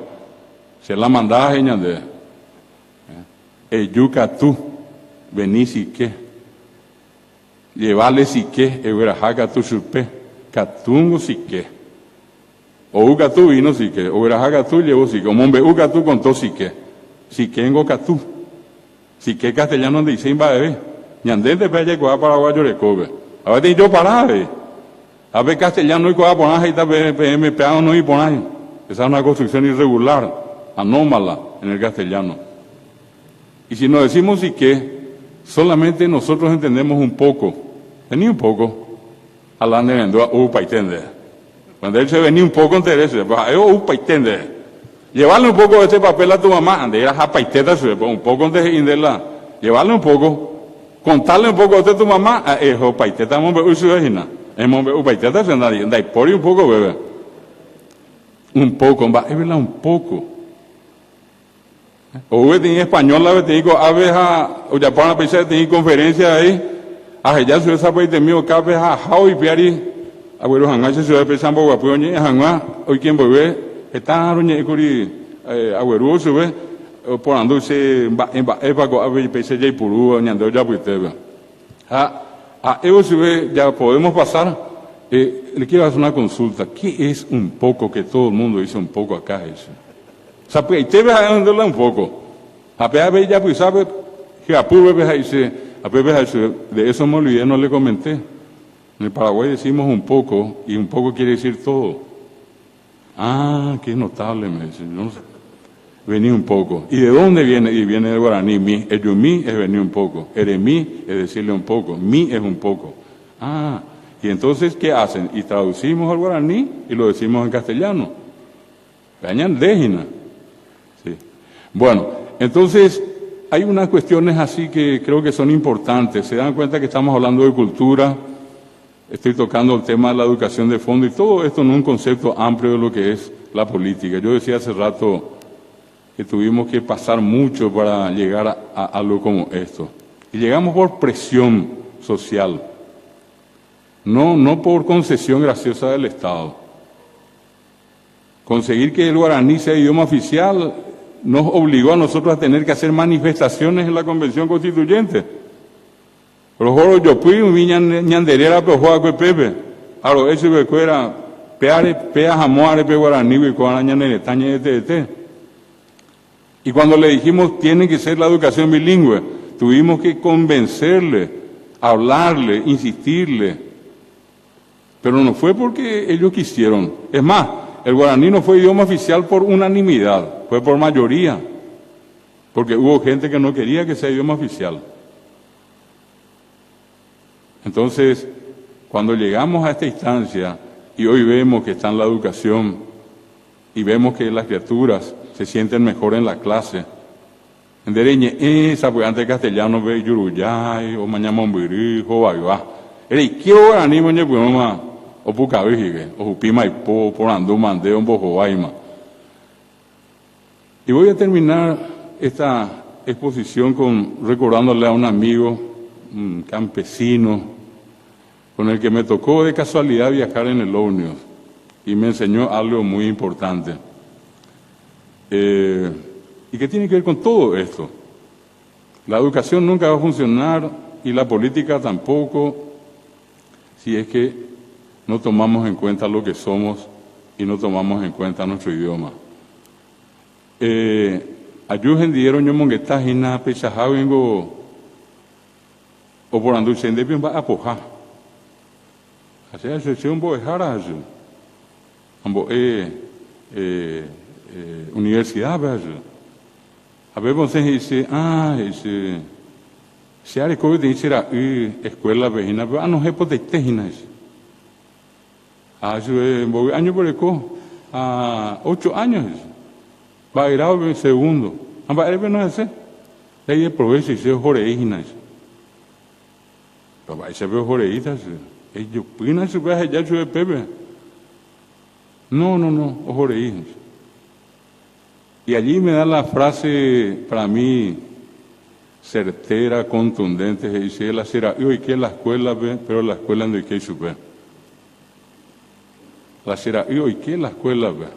Se la mandaba a ñande. Yuca tú, vení si que. Llevarle si que, jaca tu supe. Catungo si que. O uca tú vino si que. O jaca tú llevó si que. O mombe uca tú contó si que. Si que engo catú. Si que castellano de Isin va a ver. Ñande de pelle coa paraguayo de cobe. A ver, yo paraba. A ver, castellano y coa ponaje y tal PM peado no y ponaje. Esa es una construcción irregular, anómala en el castellano. Y si nos decimos y que solamente nosotros entendemos un poco, vení un poco, hablando de vendó upa y tende. Cuando él se venía un poco interese, pues upa y tende. Llevarle un poco de este papel a tu mamá, ande era japaiteta, un poco de indela. Llevarle un poco, contarle un poco de tu mamá, japaiteta, mombe uy su vecina. En mombe upaiteta se anda y por un poco, bebé. Un poco, va, es verdad, un poco. O tenía español, la tenía con abeja, o ya para pensar, tenía conferencia ahí, a ya su esa país de mío, cabe a Hau y Piari, abuelo Hangá, se suele pensar, Bogapuñe, Hangá, hoy quien bebé, está Roñe Curi, abuelo, sube, por andarse en Epaco, a ver, pese ya y Purú, Ñandeo ya Puiteba. A Evo sube, ya podemos pasar. Le quiero hacer una consulta. ¿Qué es un poco que todo el mundo dice un poco acá? Eso? O sea, pues, te vas a entenderla un poco. A ver, ya pues sabe, que a puro dice, de eso me olvidé, no le comenté. En el Paraguay decimos un poco, y un poco quiere decir todo. Ah, qué notable, me dice. No sé. Vení un poco. ¿Y de dónde viene? Y viene del guaraní. Mi, ello-mi es venir un poco. Eremí es decirle un poco. Mi es un poco. Ah, y entonces, ¿qué hacen? Y traducimos al guaraní y lo decimos en castellano. Gañan déjina. Sí. Bueno, entonces, hay unas cuestiones así que creo que son importantes. Se dan cuenta que estamos hablando de cultura. Estoy tocando el tema de la educación de fondo y todo esto en un concepto amplio de lo que es la política. Yo decía hace rato que tuvimos que pasar mucho para llegar a algo como esto. Y llegamos por presión social, no por concesión graciosa del Estado. Conseguir que el guaraní sea idioma oficial nos obligó a nosotros a tener que hacer manifestaciones en la Convención Constituyente. Pero joro yo fui un ñanderera pero juega con Pepe. Aro eso que fuera pea jamoare pe guaraní y con ñanere tañe de. Y cuando le dijimos, tiene que ser la educación bilingüe, tuvimos que convencerle, hablarle, insistirle. Pero no fue porque ellos quisieron. Es más, el guaraní no fue idioma oficial por unanimidad, fue por mayoría. Porque hubo gente que no quería que sea idioma oficial. Entonces, cuando llegamos a esta instancia, y hoy vemos que está en la educación, y vemos que las criaturas se sienten mejor en la clase. En dereñe, esa pues antes castellano ve yuruyay, o mañana mombirí, o baiba. Era y quiero guaraní, moñe, pues mamá, o pucabijique, o upima y po, por andú mandeo, un bojo baima. Y voy a terminar esta exposición recordándole a un amigo, un campesino, con el que me tocó de casualidad viajar en el ómnibus, y me enseñó algo muy importante. ¿Y qué tiene que ver con todo esto? La educación nunca va a funcionar y la política tampoco si es que no tomamos en cuenta lo que somos y no tomamos en cuenta nuestro idioma. Ayujen dieron yo monguetas y na pechajá vengo o por anduche de bien va a pojar. Así es, un boejara así. Ambo universidad, ¿verdad? A ver, você dice, se hará que dice era escuela vejina, no es por tejina. Año por eco, 8 años. Va a ir a segundo. Va a ir a no hacer. Ahí es provecho y se joreína. Pero va a ser joreíta. Ellos pinan su viaje ya su de Pepe. No, joreína. Y allí me da la frase, para mí, certera, contundente, que dice, la será, y que la escuela ve, pero la escuela no hay que subir. La será, y que la escuela ve,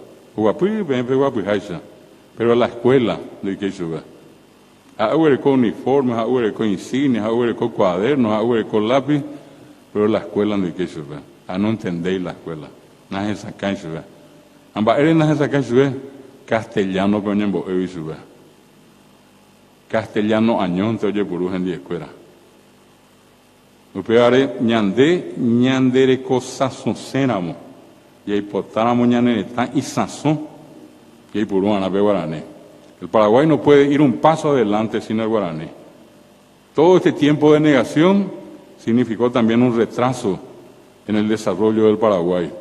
pero la escuela no hay que subir. Ahora con uniformes, ahora con insignias, ahora con cuadernos, ahora con lápiz, pero la escuela no hay que subir. No entendéis la escuela. Nada es acá en subir. Amba, eres nada es acá en subir. Castellano coñembo sube. Castellano añón te oye por en 10 escuela. Upeare ñandere cosas son cenamo. Y ahí potáramos ñanere tan y sazón. Y ahí por una guaraní. El Paraguay no puede ir un paso adelante sin el guaraní. Todo este tiempo de negación significó también un retraso en el desarrollo del Paraguay.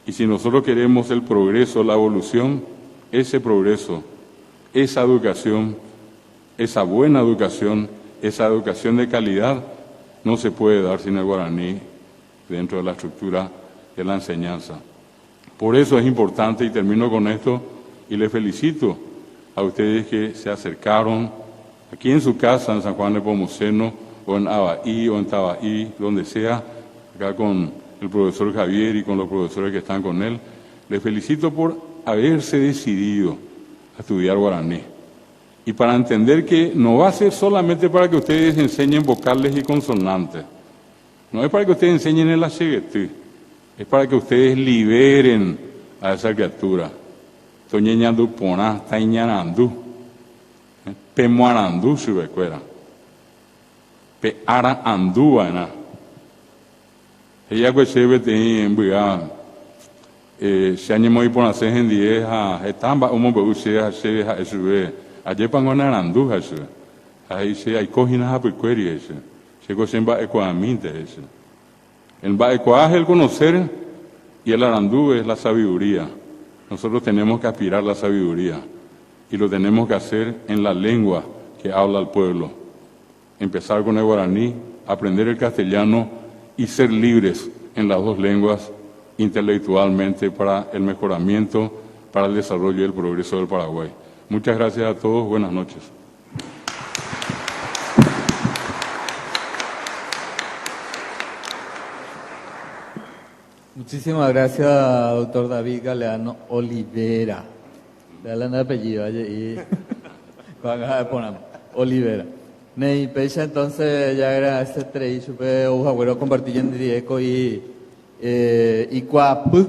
Y si nosotros queremos el progreso, la evolución, ese progreso, esa educación, esa buena educación, esa educación de calidad, no se puede dar sin el guaraní dentro de la estructura de la enseñanza. Por eso es importante, y termino con esto, y le felicito a ustedes que se acercaron aquí en su casa, en San Juan de Nepomuceno, o en Abaí, o en Tabaí, donde sea, acá con el profesor Javier y con los profesores que están con él. Les felicito por haberse decidido a estudiar guaraní. Y para entender que no va a ser solamente para que ustedes enseñen vocales y consonantes. No es para que ustedes enseñen el acheguetí. Es para que ustedes liberen a esa criatura. Toñeñandu pona, tañanandú. Pemuarandú, si recuerda. Pe ara andú, ana. Ella que se ve en Bugá. Se han llamado por hacer en 10 a estamba, un poco se hace a eso. Ayer pango narandú, eso. Ahí se hay coginas a percueri, eso. Se cosen va ecuamente, eso. El baecoa es el conocer y el arandú es la sabiduría. Nosotros tenemos que aspirar a la sabiduría y lo tenemos que hacer en la lengua que habla el pueblo. Empezar con el guaraní, aprender el castellano y ser libres en las dos lenguas intelectualmente para el mejoramiento, para el desarrollo y el progreso del Paraguay. Muchas gracias a todos. Buenas noches. Muchísimas gracias, doctor David Galeano Olivera. Dale el apellido y Olivera. Nei pecha entonces ya era este tres supe ujagüero compartir en directo y cuapu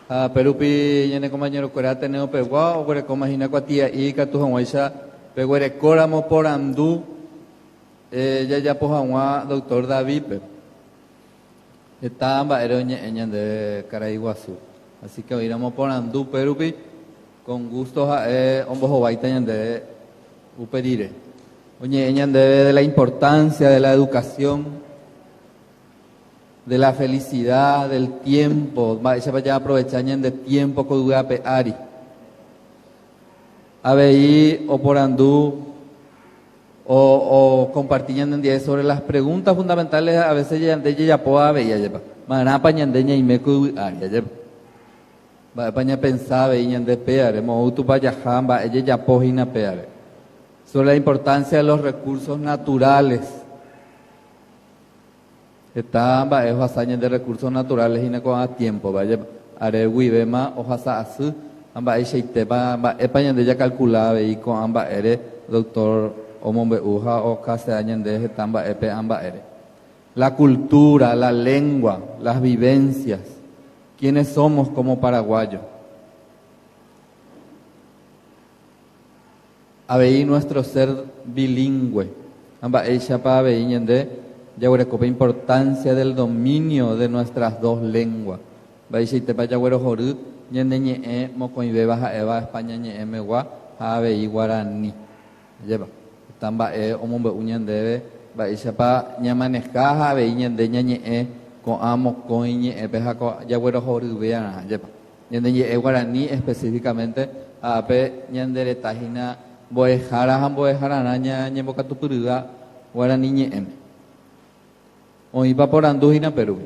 a perupi yene compañero cuera teneo pegua o cuera comagina cuatia y catu hanguaisha peguere coramo por andú ya pojangua doctor David está en de Caraiguazú. Así que iremos por andú perupi con gusto ombo baita de uperire. Oye, de la importancia de la educación, de la felicidad, del tiempo, ella vaya a aprovechar de tiempo con duape ari. Abeí o por andú o compartiendo en día sobre las preguntas fundamentales a veces ya pueda ver ya mana pañandeña y me cuidaría ya va paña pensaba y de peare mo tu vaya jamba ella ya pojina peare sobre la importancia de los recursos naturales estaba es hazaña de recursos naturales y no con a tiempo vaya are huibema o hasa asu amba ella y te va pañandeña calculaba y con amba ere doctor Omombe uja o case de tamba epe amba ere. La cultura, la lengua, las vivencias. ¿Quiénes somos como paraguayos? Aveí nuestro ser bilingüe. Amba ella para aveí de yaguerecopa importancia del dominio de nuestras dos lenguas. Vaisha itepa yaguero joru ñende ñe mocoibe baja eva España ñe megua aveí guaraní. Lleva. Tamba omombe uñan debe baishapa ñamanejaja veiñende ñañe con amo con ñe peja ko yagüero jorubea yepa ñende ñe guaraní específicamente ape ñandere tajina boejara naña ñemboka tupuruga guaraní ñe oipa por andujina Perú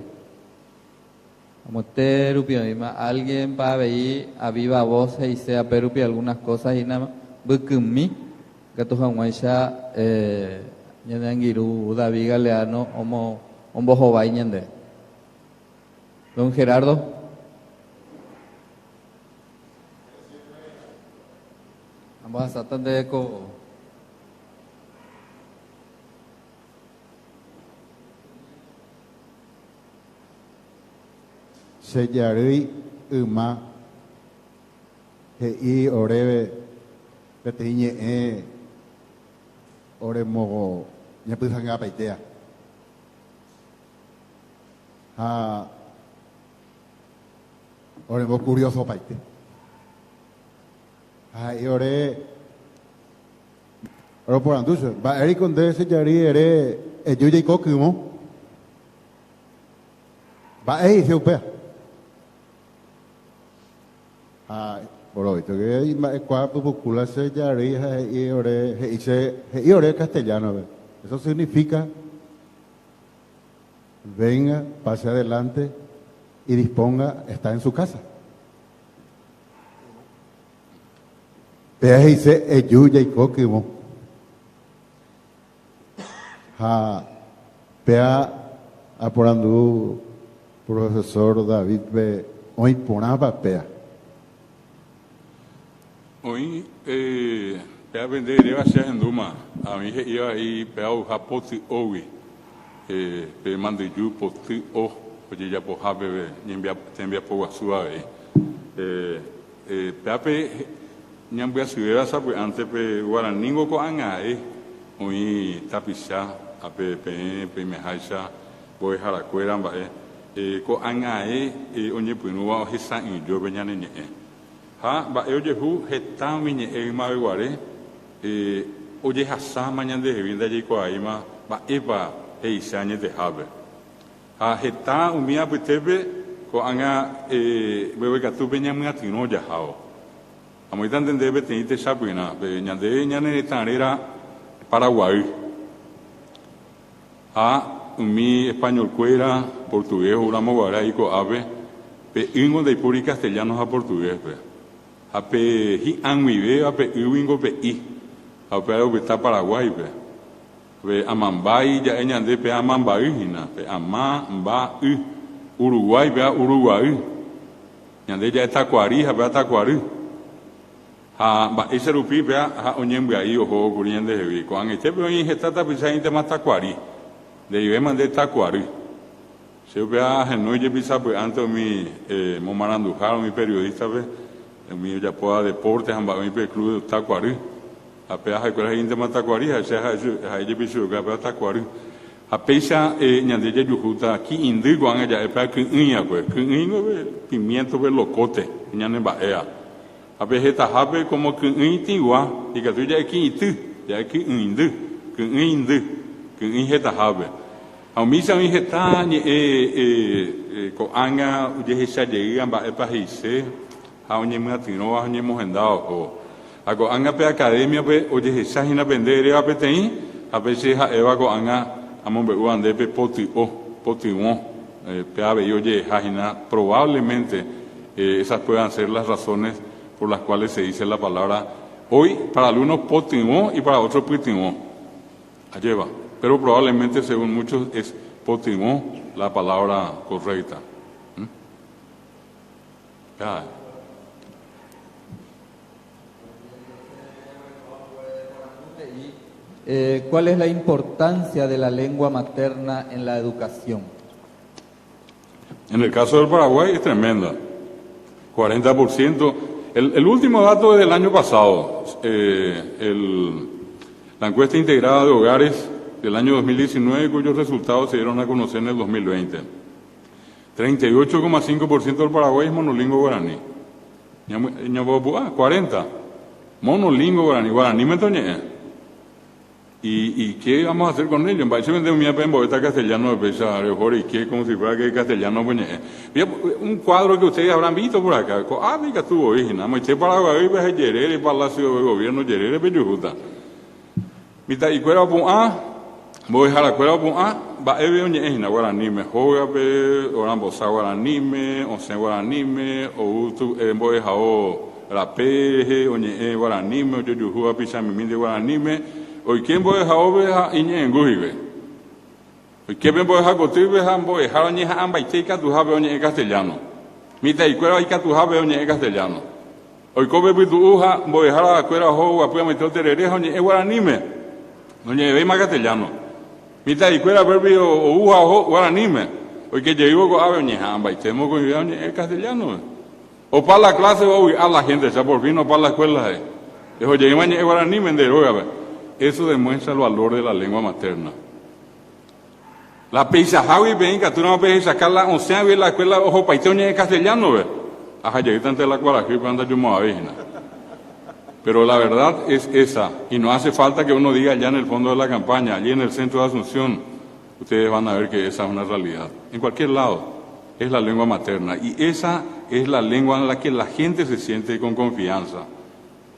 amote rupio alguien para ver a viva voz y sea Perú algunas cosas y nada bukumi Gatuja Huaisha, Yandangiru, David Galeano, Ombo Jovay Ñande. Don Gerardo. Vamos a tratar de eco. Seyarui Uma Hei Orebe Petiñe Ore mogo ñapysanga paitea ore mo curioso paite y ore por anducho va eri con de ese yari ere yuya y coquimo va se upea por hoy que cuatro popular se yari y ore castellano eso significa venga pase adelante y disponga está en su casa Pea dice Eyu y Coquimo. Ha pea aporando profesor David be hoy ponaba pea. Hoy, pea vender iba a ser en Duma. A mí iba ahí pea japoti owi. Pe mande yu poti o. Oye ya po habe niembia tembia po asua pea pe niambia suera sa pues antes pe guaraningo ko anga hoy tapisha ape pe me haisha voy harakuera ba ko anga onye punua hisa in yo benyane ne ha ba oye hu heta mi ne ma guare oye hasa mañana de vinda ye ko aima ba eba isa ne de habe ha heta umia putebe ko anga bebe katu benyame atino ya hao amo tan debe tenite sapina be nyande nyane tanera Paraguay mi español cuera portugués uramo guara y co ave pe ingo de puri castellanos a portugués pe a pe hi anwibe a pe uingo pe i a pe algo que está Paraguay pe amambai ya nyande pe amambai hina pe amamba Uruguay pe Uruguay nyande ya está Tacuarí a pe Tacuarí ba ese rupi pe a onyembe ahí ojo curiende hevi con este pe hoy está tapisa inte más Tacuarí de ibe mande Tacuarí se vea no ye pisa pues antes mi momarandujar mi periodista pe mi ya poa deportes amba mi pe club de Tacuarí a pe a colegio inte más Tacuarí a ye pisu que pe Tacuarí a peisa nyande ye yujuta aquí indigo anga ya pe que inya pues que ingo pimiento pe locote nyane ba a vegeta habe como que intigua y que tú ya aquí tú ya aquí indu que ingeta habe a misa ingeta ni ko anga uje hisa llega ba epa hise a onye matino a onye mohendao o a ko anga pe academia pe uje hisa hina vender a petei a veces ha eva ko anga amon be uande pe poti won pe ave oye hina probablemente esas puedan ser las razones por las cuales se dice la palabra hoy para algunos potimó y para otros pitimó. Allí va. Pero probablemente según muchos es potimó la palabra correcta. Ya. ¿Cuál es la importancia de la lengua materna en la educación? En el caso del Paraguay es tremenda. 40%. El último dato es del año pasado, la encuesta integrada de hogares del año 2019, cuyos resultados se dieron a conocer en el 2020. 38,5% del Paraguay es monolingüe guaraní. 40. Monolingüe guaraní. Guaraní me toñé. ¿Y qué vamos a hacer con ellos? Va a vender un miape en boeta castellano de pesa, ¿y qué? Como si fuera que castellano, pues, un cuadro que ustedes habrán visto por acá. Que estuvo original. Este Paraguay, pues, Yerere, el Palacio de Gobierno, Yerere, Peyujuta. Mita, y cuera, pues, voy a dejar la cuera, pues, va a ver, oñe, guaraní, joga, oran bosa guaraní, once guaraní, o voy a dejar la peje, oñe, guaraní, oye, yujuga, pisa, mi de guaraní, hoy quién voy a dejar oveja y en gujibe. Hoy quién voy a dejar cotibe, voy a dejar oñeja amba y teca tu jabe oñe en castellano. Mita y cuera y que tu jabe oñe en castellano. Hoy come tu uja, voy a dejar la cuera jo, apoya meter terereja oñe en guaranime. Oñe ve más castellano. Mita y cuera verbi o uja o guaranime. Hoy que llevo con ave oñeja amba y temo con oñe en castellano. O para la clase hoy a la gente, ya por fin no para la escuela. Dijo, llegué mañana en guaranime en deroga. Eso demuestra el valor de la lengua materna. La peisajawi venga, tú no puedes sacar la onceava de la escuela ojo paitoña en castellano, ¿ve? Ajá, llegué ante la cuarají para andar yo moavejina. Pero la verdad es esa, y no hace falta que uno diga allá en el fondo de la campaña, allí en el centro de Asunción, ustedes van a ver que esa es una realidad. En cualquier lado, es la lengua materna, y esa es la lengua en la que la gente se siente con confianza,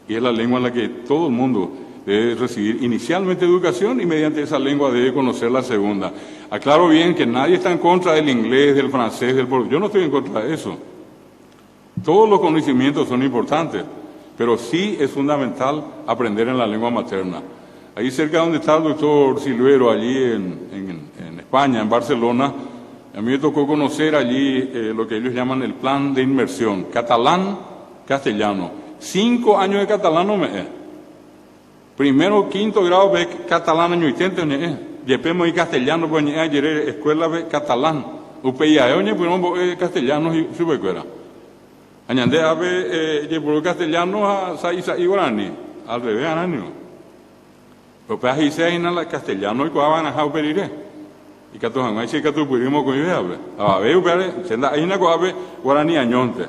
y es la lengua en la que todo el mundo debe recibir inicialmente educación y mediante esa lengua debe conocer la segunda. Aclaro bien que nadie está en contra del inglés, del francés, del portugués. Yo no estoy en contra de eso. Todos los conocimientos son importantes, pero sí es fundamental aprender en la lengua materna. Ahí cerca donde está el doctor Silvero, allí en España, en Barcelona, a mí me tocó conocer allí lo que ellos llaman el plan de inmersión, catalán-castellano. 5 años de catalán no me es. Primero, quinto grado de catalán año 80 no es. Después y castellano, pues ni ayer escuela de catalán. UPIA, pues castellano y subecuera. Añade ave, por castellano a Saisa y Guarani, al revés, año. Pero pues ahí se hay en la castellano y coaban a jau perire. Y que tu hangai si que tu pudimos con idea, a ver, pero se da ahí na coabe Guarani añonte.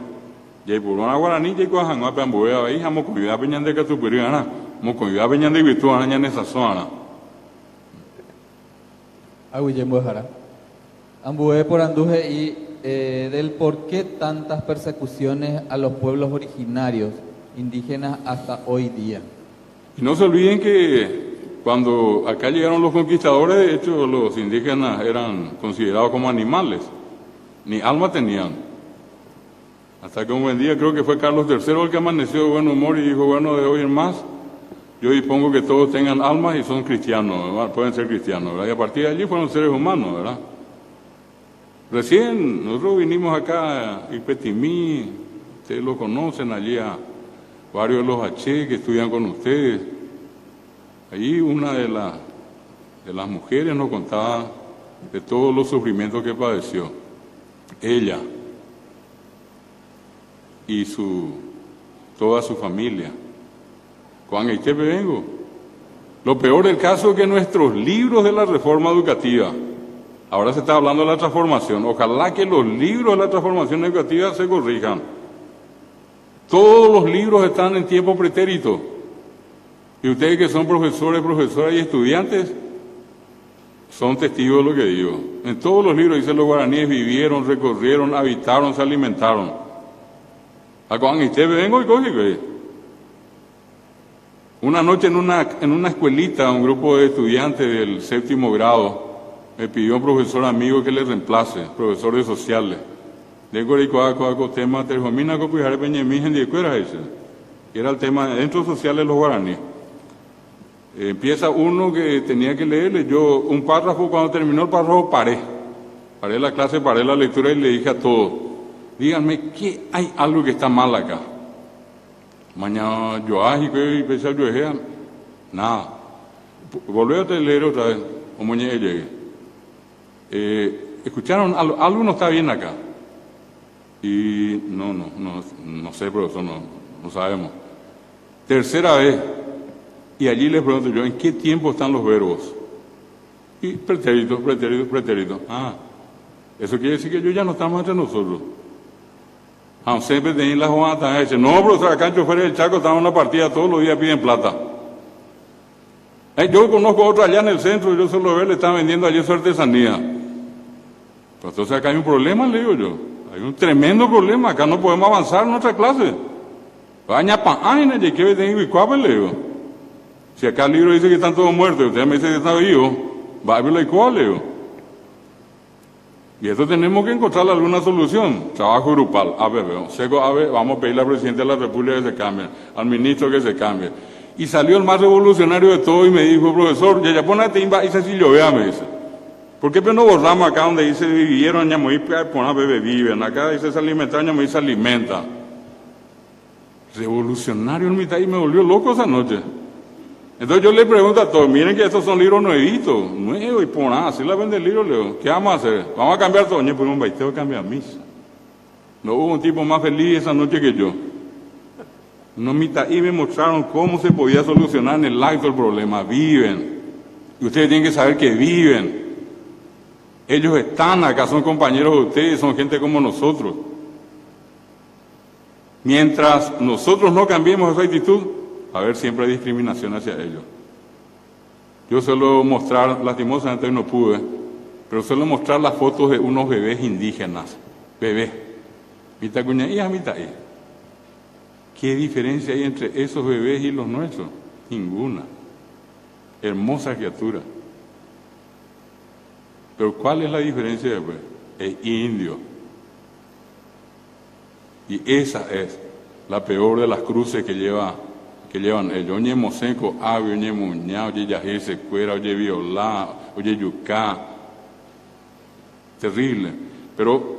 Y por una Guarani y coaban a pambuea, ahí jamo con idea peñande que tu pudimos, mo con idea peñande virtual en esa zona. Aguillembo Jara. Ambue por anduje y del por qué tantas persecuciones a los pueblos originarios indígenas hasta hoy día. Y no se olviden que cuando acá llegaron los conquistadores, de hecho los indígenas eran considerados como animales, ni alma tenían. Hasta que un buen día creo que fue Carlos III el que amaneció de buen humor y dijo, bueno, de hoy en más, yo dispongo que todos tengan almas y son cristianos, ¿verdad? Pueden ser cristianos, ¿verdad? Y a partir de allí fueron seres humanos, ¿verdad? Recién nosotros vinimos acá a Ipetimí, ustedes lo conocen, allí a varios de los H que estudian con ustedes. Allí una de las mujeres nos contaba de todos los sufrimientos que padeció. Ella y toda su familia. Juan Eitepe vengo. Lo peor del caso es que nuestros libros de la reforma educativa, ahora se está hablando de la transformación, ojalá que los libros de la transformación educativa se corrijan. Todos los libros están en tiempo pretérito. Y ustedes que son profesores, profesoras y estudiantes, son testigos de lo que digo. En todos los libros dice los guaraníes vivieron, recorrieron, habitaron, se alimentaron. A Juan Eitepe vengo y coge que una noche en una escuelita, un grupo de estudiantes del 7º grado me pidió un profesor amigo que le reemplace, profesor de sociales. De tema terjomina copiar peñemigen de escuela ese. Era el tema dentro sociales de los guaraníes. Empieza uno que tenía que leer, leyó un párrafo, cuando terminó el párrafo paré la clase, paré la lectura y le dije a todos, díganme, ¿qué hay algo que está mal acá? Mañana yo y pensé yo nada. Volví a leer otra vez, como llegué. Escucharon, algo no está bien acá. Y no sé, profesor, no sabemos. Tercera vez, y allí les pregunto yo, ¿en qué tiempo están los verbos? Y pretérito. Eso quiere decir que ellos ya no estamos entre nosotros. Aún siempre tenían la jugada, dice, no, profesor, acá en Choferes del Chaco estamos en una partida, todos los días piden plata. Yo conozco otra allá en el centro, yo solo veo, le están vendiendo allí su artesanía. Pero entonces acá hay un problema, le digo yo. Hay un tremendo problema, acá no podemos avanzar en nuestra clase. Vaya pan, le digo. Si acá el libro dice que están todos muertos, usted me dice que están vivos, va a verlo igual, le digo. Y esto tenemos que encontrarle alguna solución. Trabajo grupal. Vamos a pedirle al presidente de la República que se cambie, al ministro que se cambie. Y salió el más revolucionario de todo y me dijo, profesor, ya pone a timba y si yo vea, me dice. ¿Por qué no borramos acá donde dice vivieron, ñamoí, pona bebé viven? Acá dice se alimentaron, ñamoí se alimenta. Revolucionario en mitad y me volvió loco esa noche. Entonces yo le pregunto a todos, miren que estos son libros nuevitos, nuevos y por nada, así la vende el libro, le digo, ¿qué vamos a hacer? Vamos a cambiar todo, pues un baiteo cambia misa. No hubo un tipo más feliz esa noche que yo. No mitad y me mostraron cómo se podía solucionar en el acto el problema, viven. Y ustedes tienen que saber que viven. Ellos están acá, son compañeros de ustedes, son gente como nosotros. Mientras nosotros no cambiemos esa actitud, va a haber siempre discriminación hacia ellos. Yo suelo mostrar, lastimosamente hoy no pude, pero suelo mostrar las fotos de unos bebés indígenas. Bebés. Mitad cuña y mitad y. ¿Qué diferencia hay entre esos bebés y los nuestros? Ninguna. Hermosa criatura. Pero ¿cuál es la diferencia después? Es indio. Y esa es. la peor de las cruces que llevan ellos. Oye moseco, ave, oye muña, oye yajé, secuera, oye violá, oye yucá. Terrible. Pero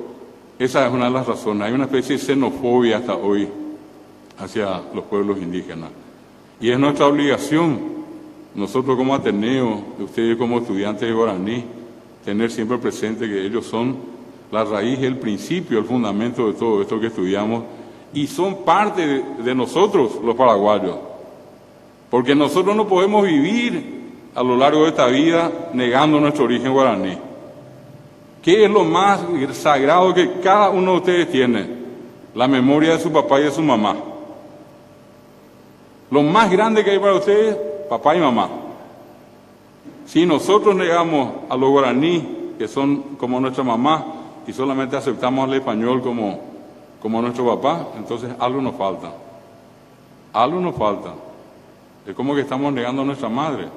esa es una de las razones. Hay una especie de xenofobia hasta hoy hacia los pueblos indígenas. Y es nuestra obligación, nosotros como Ateneo, ustedes como estudiantes de guaraní, tener siempre presente que ellos son la raíz, el principio, el fundamento de todo esto que estudiamos, y son parte de nosotros, los paraguayos. Porque nosotros no podemos vivir a lo largo de esta vida negando nuestro origen guaraní. ¿Qué es lo más sagrado que cada uno de ustedes tiene? La memoria de su papá y de su mamá. Lo más grande que hay para ustedes, papá y mamá. Si nosotros negamos a los guaraní, que son como nuestra mamá, y solamente aceptamos al español como nuestro papá, entonces algo nos falta. Algo nos falta. Es como que estamos negando a nuestra madre.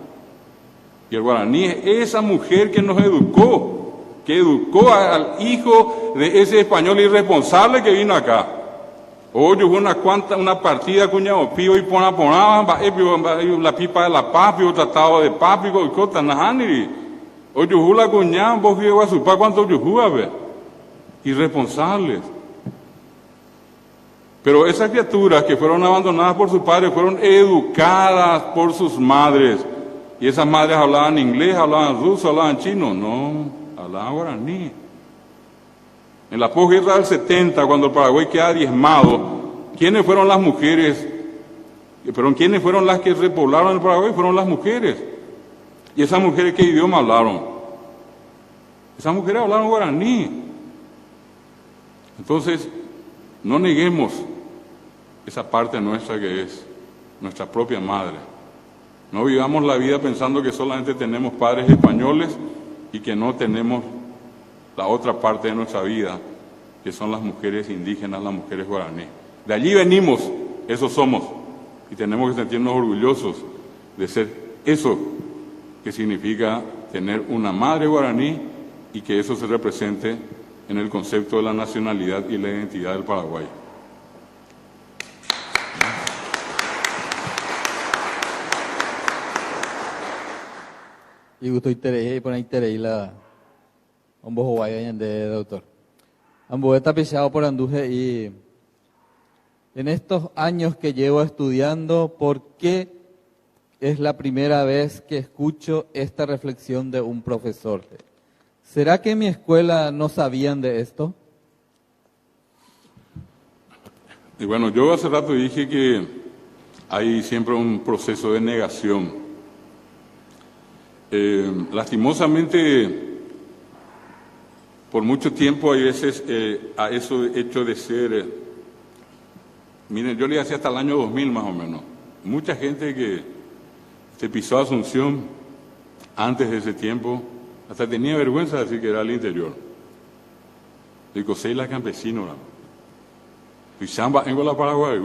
Y el guaraní es esa mujer que nos educó, que educó al hijo de ese español irresponsable que vino acá. Hoy hubo una partida cuñado pío y ponaban la pipa de la papi o tratado de papi y cosas nahaniri. Hoy hubo la cuñada vos que a su pa cuánto yuhu a ver. Irresponsables. Pero esas criaturas que fueron abandonadas por sus padres fueron educadas por sus madres. Y esas madres hablaban inglés, hablaban ruso, hablaban chino. No, hablaban guaraní. En la posguerra del 70, cuando el Paraguay queda diezmado, ¿quiénes fueron las mujeres? ¿Quiénes fueron las que repoblaron el Paraguay? Fueron las mujeres. ¿Y esas mujeres qué idioma hablaron? Esas mujeres hablaron guaraní. Entonces, no neguemos esa parte nuestra que es nuestra propia madre. No vivamos la vida pensando que solamente tenemos padres españoles y que no tenemos la otra parte de nuestra vida, que son las mujeres indígenas, las mujeres guaraní. De allí venimos, eso somos, y tenemos que sentirnos orgullosos de ser eso que significa tener una madre guaraní y que eso se represente en el concepto de la nacionalidad y la identidad del Paraguay. Y gusto y por ahí la un bojo guay de doctor. Ambo está pesado por anduje y en estos años que llevo estudiando, ¿por qué es la primera vez que escucho esta reflexión de un profesor? ¿Será que en mi escuela no sabían de esto? Y bueno, yo hace rato dije que hay siempre un proceso de negación. Lastimosamente, por mucho tiempo hay veces a eso hecho de ser, miren, yo le hacía hasta el año 2000 más o menos, mucha gente que se pisó Asunción antes de ese tiempo, hasta tenía vergüenza de decir que era al interior. Digo, soy la campesina, y samba en la Paraguay,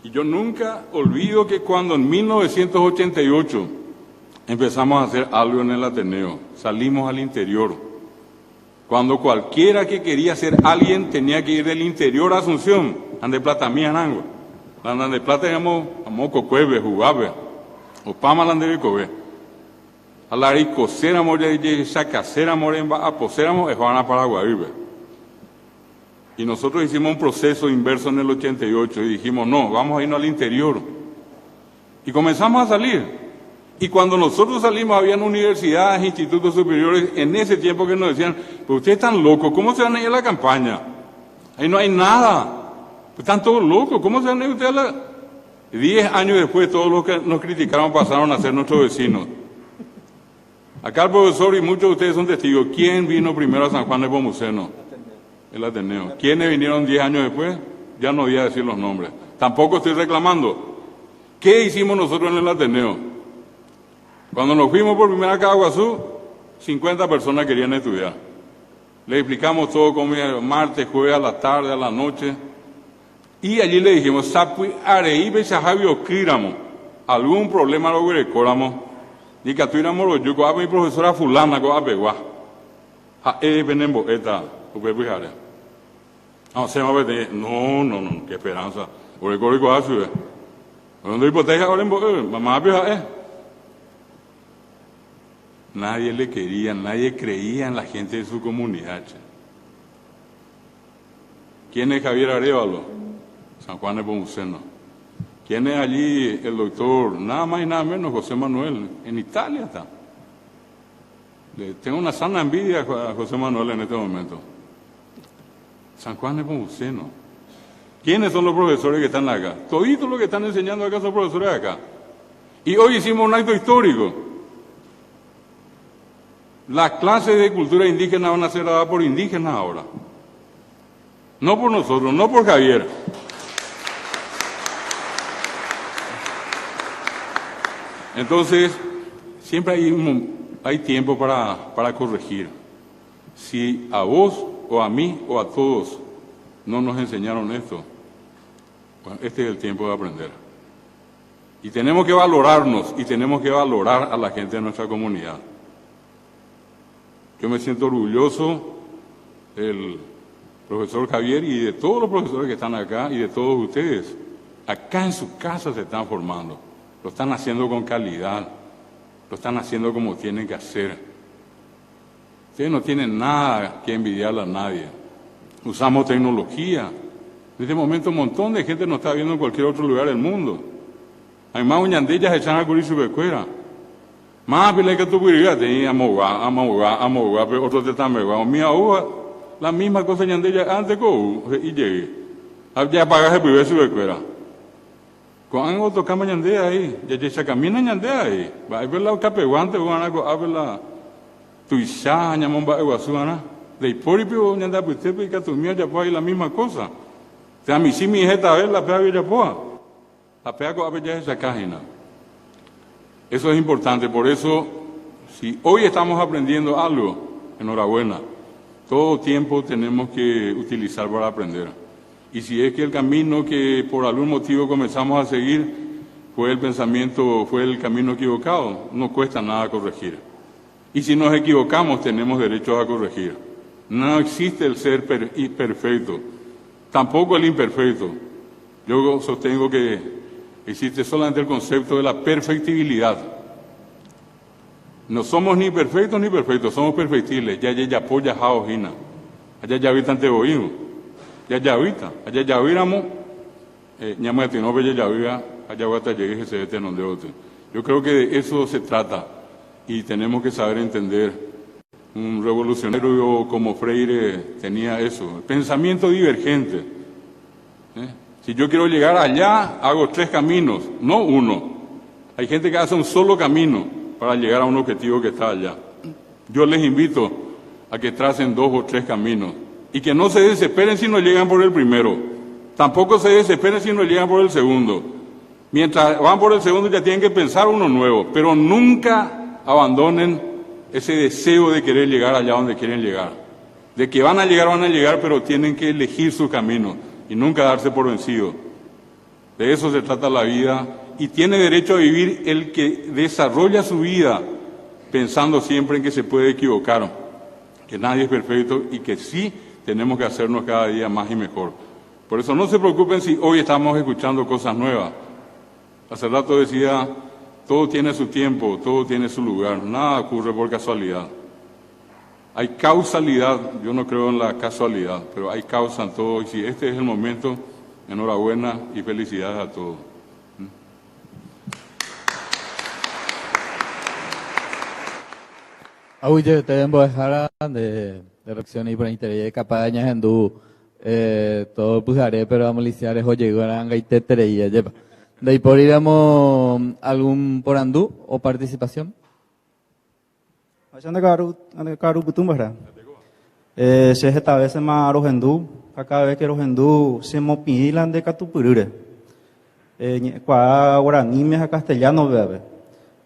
Y yo nunca olvido que cuando en 1988 empezamos a hacer algo en el Ateneo, salimos al interior. Cuando cualquiera que quería ser alguien tenía que ir del interior a Asunción, ande plata mía nango. Ande plata digamos a moco cueve, jugabe, o pama landebicobe. A la ricocera more sacacera moremba a poséramos es Juana Paraguay. Y nosotros hicimos un proceso inverso en el 88 y dijimos, no, vamos a irnos al interior. Y comenzamos a salir. Y cuando nosotros salimos, habían universidades, institutos superiores, en ese tiempo que nos decían, pero ustedes están locos, ¿cómo se van a ir a la campaña? Ahí no hay nada. Están todos locos, ¿cómo se van a ir ustedes a la...? 10 años después, todos los que nos criticaron pasaron a ser nuestros vecinos. Acá el profesor y muchos de ustedes son testigos. ¿Quién vino primero a San Juan de Pomuceno? El Ateneo. ¿Quiénes vinieron 10 años después? Ya no voy a decir los nombres. Tampoco estoy reclamando. ¿Qué hicimos nosotros en el Ateneo? Cuando nos fuimos por primera vez a Caguazú, 50 personas querían estudiar. Le explicamos todo como martes, jueves, a la tarde, a la noche. Y allí le dijimos, Sapui Areibe Shahabio Kíramo, algún problema lo recordamos. Y que tuviéramos los yucos, a mi profesora fulana, con apegua. A Benembo, esta. No, se me va no, qué esperanza. Por el código a ciudad. Cuando hipoteca ahora en mamá nadie le quería, nadie creía en la gente de su comunidad. Che. ¿Quién es Javier Arévalo? San Juan de Pomuceno. ¿Quién es allí el doctor? Nada más y nada menos, José Manuel. En Italia está. Tengo una sana envidia a José Manuel en este momento. San Juan de Pomuceno. ¿Quiénes son los profesores que están acá? Toditos los que están enseñando acá son profesores de acá. Y hoy hicimos un acto histórico. Las clases de cultura indígena van a ser dadas por indígenas ahora. No por nosotros, no por Javier. Entonces, siempre hay tiempo para corregir. Si a vos o a mí o a todos no nos enseñaron esto, bueno, este es el tiempo de aprender. Y tenemos que valorarnos y tenemos que valorar a la gente de nuestra comunidad. Yo me siento orgulloso del profesor Javier y de todos los profesores que están acá y de todos ustedes. Acá en su casa se están formando. Lo están haciendo con calidad. Lo están haciendo como tienen que hacer. Ustedes no tienen nada que envidiarle a nadie. Usamos tecnología. En este momento un montón de gente nos está viendo en cualquier otro lugar del mundo. Hay más uñandillas echan a cubrir su becuera. Más pila que tu cuiriga tenía amogá, pero otros te están megando. Mi abuela, la misma cosa ñandilla antes y llegué. Ya pagaje privé su becuera. Con algo tocamos ñandea ahí, ya camina ñandea ahí. Va a ver la capeguante, van a ver la tuisha, ñamón va a guasuana. De hipóripio ñandea, pues usted pica tu mía, ya puede la misma cosa. O sea, a mí sí mi jeta a ver la pega ya pueda. La pega con a ver ya esa cágina. Eso es importante, por eso, si hoy estamos aprendiendo algo, enhorabuena. Todo tiempo tenemos que utilizar para aprender. Y si es que el camino que por algún motivo comenzamos a seguir fue el camino equivocado, no cuesta nada corregir. Y si nos equivocamos, tenemos derecho a corregir. No existe el ser perfecto, tampoco el imperfecto. Yo sostengo que existe solamente el concepto de la perfectibilidad. No somos ni perfectos, somos perfectibles. Ya apoya jaojina. Allá ya habitan teboíno. Ya ahorita. Allá ya hubiéramos. Ñamati no ve ya hubiera. Allá hasta llegue ese donde otro. Yo creo que de eso se trata. Y tenemos que saber entender. Un revolucionario como Freire tenía eso. El pensamiento divergente. Si yo quiero llegar allá, hago 3 caminos, no uno. Hay gente que hace un solo camino para llegar a un objetivo que está allá. Yo les invito a que tracen 2 o 3 caminos y que no se desesperen si no llegan por el primero. Tampoco se desesperen si no llegan por el segundo. Mientras van por el segundo ya tienen que pensar uno nuevo, pero nunca abandonen ese deseo de querer llegar allá donde quieren llegar. De que van a llegar, pero tienen que elegir su camino. Y nunca darse por vencido. De eso se trata la vida. Y tiene derecho a vivir el que desarrolla su vida pensando siempre en que se puede equivocar, que nadie es perfecto y que sí tenemos que hacernos cada día más y mejor. Por eso no se preocupen si hoy estamos escuchando cosas nuevas. Hace rato decía, todo tiene su tiempo, todo tiene su lugar, nada ocurre por casualidad. Hay causalidad, yo no creo en la casualidad, pero hay causa en todo. Y si este es el momento, enhorabuena y felicidades a todos. Oye, te vengo a dejar de reacción y por interés de capañas en todo pusaré, pero vamos a iniciar es oye, garanga y tetereía, lleva. De ahí por iremos algún por andú o participación. Anda karu putumbara. Se esta vez más rojendu, cada vez que rojendu se mopilan de catupurure. Ahora ni me castellano bebe.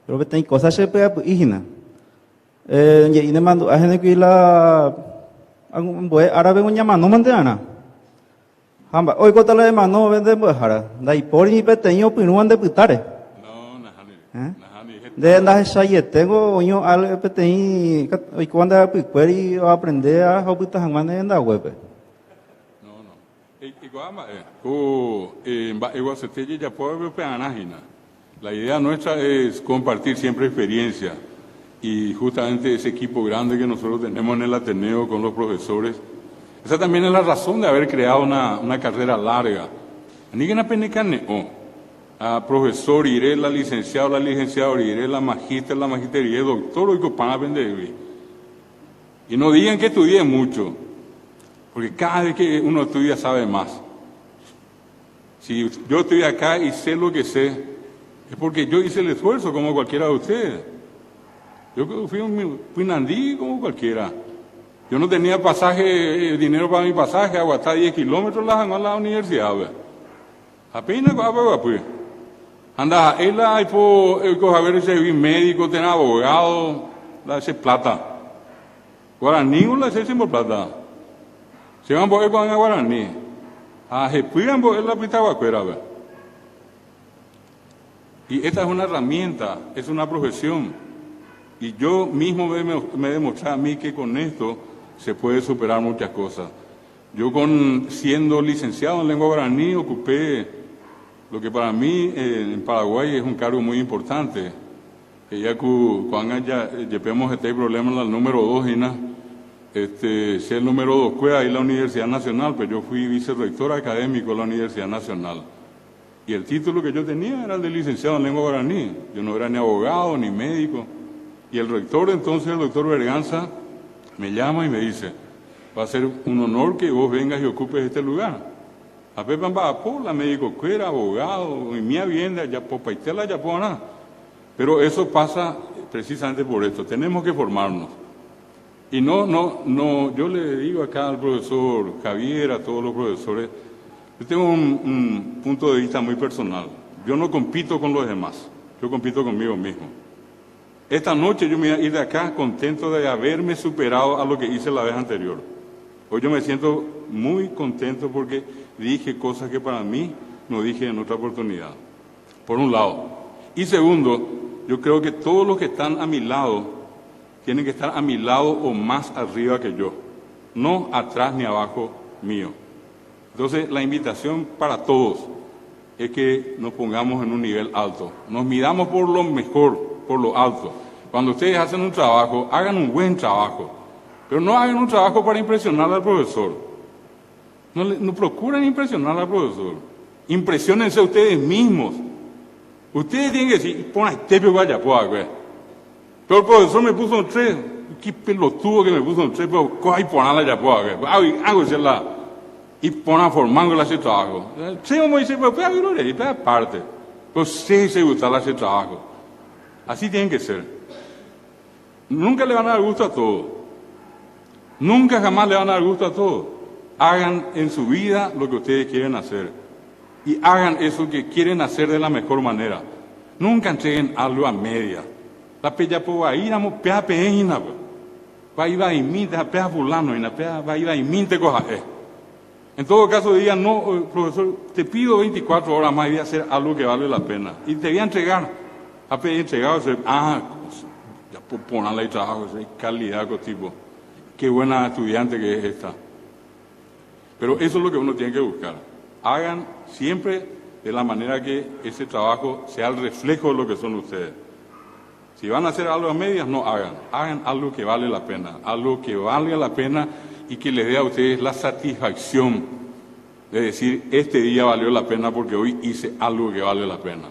Pero tem cosas se pega igna. Y ne mando a gente que la boy árabe un llama no manteana. Hamba hoy cota la mano vende bojara. Dai por ni peteño pinuan de putare. No, nahani. De las sayet tengo oño al peteñi y cuando pueri aprender a hospital jamás en la web. No. La idea nuestra es compartir siempre experiencia y justamente ese equipo grande que nosotros tenemos en el Ateneo con los profesores. Esa también es la razón de haber creado una carrera larga. A profesor, iré la licenciado, iré la magíster, iré doctor, y no digan que estudié mucho, porque cada vez que uno estudia sabe más. Si yo estoy acá y sé lo que sé, es porque yo hice el esfuerzo como cualquiera de ustedes. Yo fui un pinandí como cualquiera. Yo no tenía pasaje, dinero para mi pasaje, aguantar 10 kilómetros a la universidad. Apenas pues. Anda, él hay por haber servido médico, tener abogado, la hace plata. Guaraní o la hace sin plata. Se van por con Guaraní. A Jepuiran por la pitaguacuera. Y esta es una herramienta, es una profesión. Y yo mismo me he demostrado a mí que con esto se puede superar muchas cosas. Yo siendo licenciado en lengua guaraní ocupé lo que para mí en Paraguay es un cargo muy importante. Ya cuando ya llevemos este problema al número 2 si el número 2 fue ahí la Universidad Nacional, pero yo fui vicerrector académico de la Universidad Nacional. Y el título que yo tenía era el de licenciado en lengua guaraní. Yo no era ni abogado ni médico. Y el rector entonces, el doctor Berganza, me llama y me dice, va a ser un honor que vos vengas y ocupes este lugar. A Pepa la médico cuera, abogado, y mía vienda, ya popaitela, ya nada. Pero eso pasa precisamente por esto, tenemos que formarnos. Y yo le digo acá al profesor Javier, a todos los profesores, yo tengo un punto de vista muy personal. Yo no compito con los demás, yo compito conmigo mismo. Esta noche yo me voy a ir de acá contento de haberme superado a lo que hice la vez anterior. Hoy yo me siento muy contento porque dije cosas que para mí no dije en otra oportunidad, por un lado. Y segundo, yo creo que todos los que están a mi lado tienen que estar a mi lado o más arriba que yo, no atrás ni abajo mío. Entonces la invitación para todos es que nos pongamos en un nivel alto, nos midamos por lo mejor, por lo alto. Cuando ustedes hacen un trabajo, hagan un buen trabajo, pero no hagan un trabajo para impresionar al profesor. No procuren impresionar al profesor. Impresionense ustedes mismos. Ustedes tienen que decir, pon a este vaya, pues. Pero el profesor me puso un 3. Qué pelotudo que me puso un 3, pero coge y ponala ya, pues. Hago la y pon a formando ese trabajo. Sí, como dice, pero aparte. Pero sí se gusta ese trabajo. Así tienen que ser. Nunca le van a dar gusto a todos. Nunca jamás le van a dar gusto a todos. Hagan en su vida lo que ustedes quieren hacer. Y hagan eso que quieren hacer de la mejor manera. Nunca entreguen algo a media. La pella por ahí, vamos, pea peina. Va a ir minte, pea fulano, va a ir minte coja. En todo caso, digan, no, profesor, te pido 24 horas más y voy a hacer algo que vale la pena. Y te voy a entregar. A pedir entregado, ya por ponerle ahí trabajo, calidad, tipo. Qué buena estudiante que es esta. Pero eso es lo que uno tiene que buscar. Hagan siempre de la manera que ese trabajo sea el reflejo de lo que son ustedes. Si van a hacer algo a medias, no hagan. Hagan algo que vale la pena. Algo que valga la pena y que les dé a ustedes la satisfacción de decir, este día valió la pena porque hoy hice algo que vale la pena.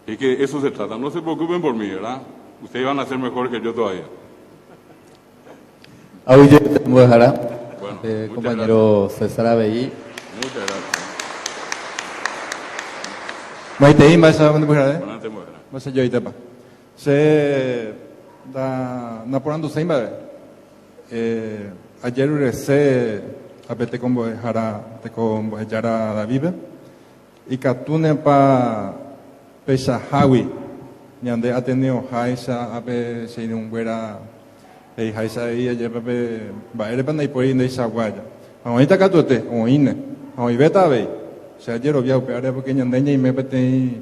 Y que eso se trata. No se preocupen por mí, ¿verdad? Ustedes van a ser mejores que yo todavía. Audio dejará. Bueno, compañero César Abellí. Muchas gracias. Maite Imasa, ¿dónde puede ir? Buenas tardes. Vas a yo y tepa. Se da naporando seimba. Ayer recé a pete como jara te como jara David y catune pa pesa hawi ñande Ateneo haisa ape se un buera e haisa y ayer pape baile pa por ahí esa guaya ahorita catote o ine hoy beta ve se ayer obvia operar porque ñande y me pete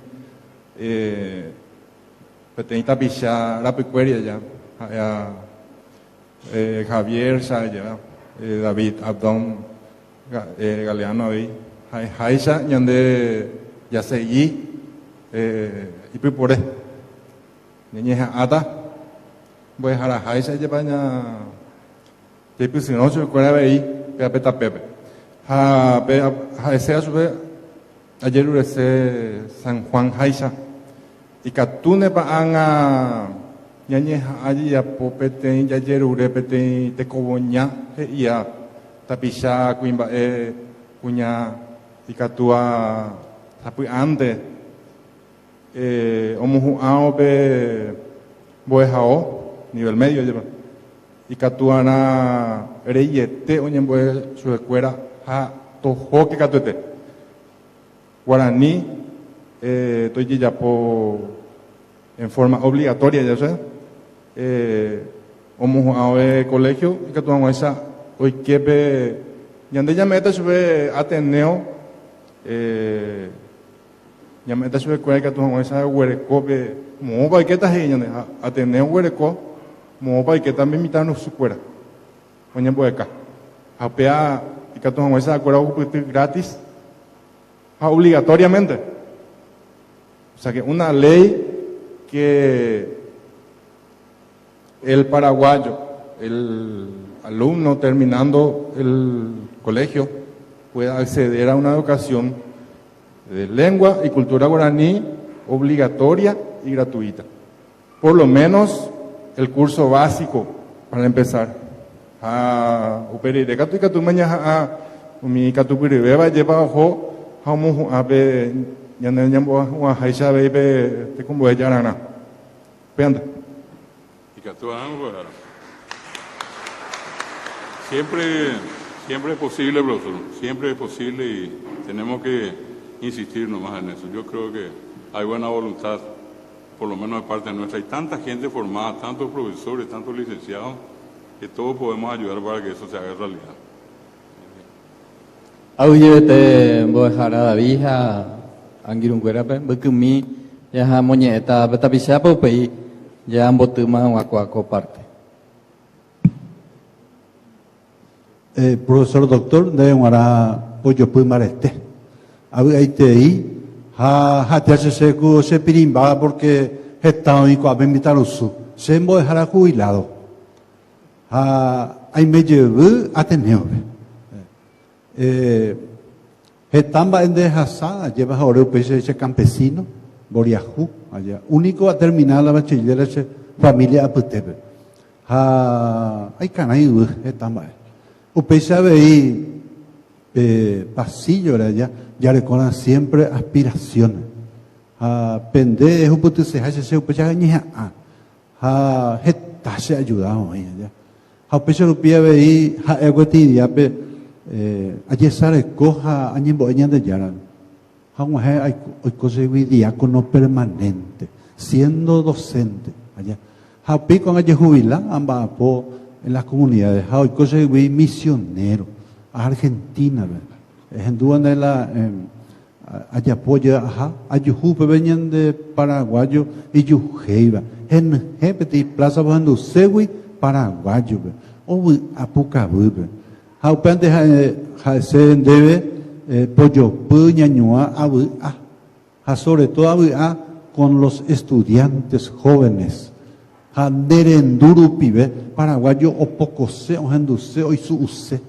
pete tapisha la pecueria ya Javier Saya, David Abdón, Galeano ahí, Haisha, ñande Yaseyi, Ipipore, Niñeja Ata, voy a dejar a Haisha y Paña, Tepi Sinocho, Cuera ahí, Pepe Pepe. Ha ese a su vez, ayer ese San Juan Haisha, y Catune Paanga, Ñañeja allí a Popete, Yayer Urepete, Tecoboña, y a Tapisha, Cuimba, Cuña, y Catua, Tapu Ande, Omuju Aobe, Boejao, nivel medio lleva, y Catuana, Reyete, Oñemboe, su escuela, Ha Tojo que Catuete, Guaraní, Toyi Yapo, en forma obligatoria, ya sé, Omuju Aobe colegio, y Catuana esa, hoy que Yande Yameta sube Ateneo, Yameta sube cueca tu vamos a huereco, mo pa que ta yande Ateneo huereco, mo pa que también mitad su cuera. Oña boeca. Apea y que tu vamos a cuera gratis, obligatoriamente. O sea que una ley que el paraguayo, el alumno terminando el colegio pueda acceder a una educación de lengua y cultura guaraní obligatoria y gratuita. Por lo menos el curso básico para empezar. A uperire katu katu maña a mi katu piribeba lleva ojo hamu abe ñane ñambo a haisha bebe te como ella nana. Penda. Y katu amo Siempre es posible, profesor, siempre es posible y tenemos que insistir nomás en eso. Yo creo que hay buena voluntad, por lo menos de parte nuestra. Hay tanta gente formada, tantos profesores, tantos licenciados, que todos podemos ayudar para que eso se haga realidad. Auyete Boejara Davija, Angirunguerape, Bekumi, ya Moñeta, Betapichapo, Pei, ya Ambotuma, Huacuaco parte. Profesor doctor de Guara Pollo Pumareste. Había ahí, te hace seco, se pirimba porque está único a invitar a su. Se me dejará jubilado. Ahí me llevé a Ateneo. Estamba en dejasada, lleva ahora ese campesino, Boriajú, allá. Único a terminar la bachiller, esa familia Aputebe. Hay canay, estamba. Usted sabe ahí, pasillo era ya recuerdan siempre aspiraciones. Pendejo, usted se hace, usted ya gaña, está se ayudado ahí, ya. Usted se lo pide ahí, egotidia, allí sale coja, año de yaran. Hay cosas de diácono permanente, siendo docente, allá. Usted con allí jubilar, ambas en las comunidades, hay cosas de misionero, a Argentina, en duda de la allá apoya, ayujupe venían de paraguayo y yujeiva, en jepeti plaza bajando segui paraguayo, o apucabu, haupente se debe pollo puña ñua abu sobre todo abu con los estudiantes jóvenes. Derenduru pibe paraguayo o poco se o henduse o su use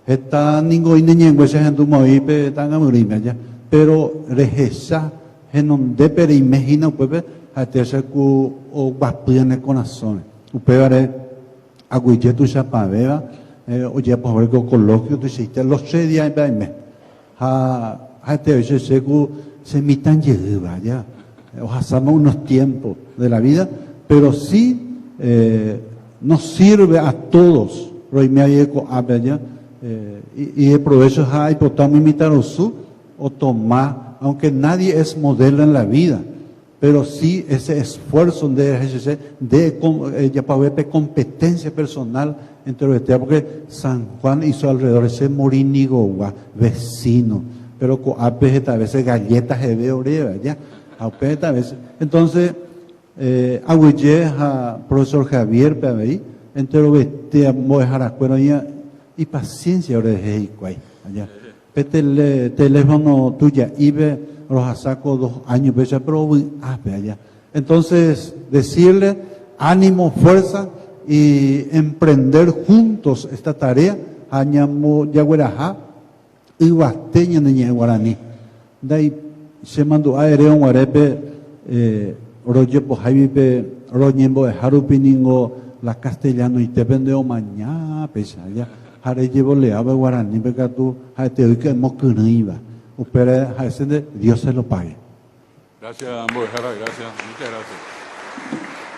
está ningo ineñengüe se hendu moipe tan amurime ya pero rejesa henon de pero imagina pues haterse ku o guapiane corazón upevare aguille tu chapaveva o ya por ver coloquio tu hiciste los 6 días en baime te se ku se mitan lleva ya o pasamos unos tiempos de la vida. Pero sí nos sirve a todos. Y de provecho hay por imitar o tomar, aunque nadie es modelo en la vida, pero sí ese esfuerzo de competencia personal entre los porque San Juan hizo alrededor ese morinigo vecino, pero con a veces galletas de veo ya, a veces entonces Agüille a profesor Javier Pabey, entero vete a Moejaracuero y paciencia ahora es igual allá. Pete teléfono tuya ibe los saco 2 años pero allá. Entonces decirle ánimo, fuerza y emprender juntos esta tarea. Añamo yagueraja y basteña de guaraní. Dai se mandó aéreo guarepe roye po jaibe roñembo de harupiningo la castellano y te vende o mañana pesa ya. Hare llevo le ave guaraní pecatu te doy que mocuniva. Upere hace Dios se lo pague. Gracias, Ambojara, gracias, muchas gracias.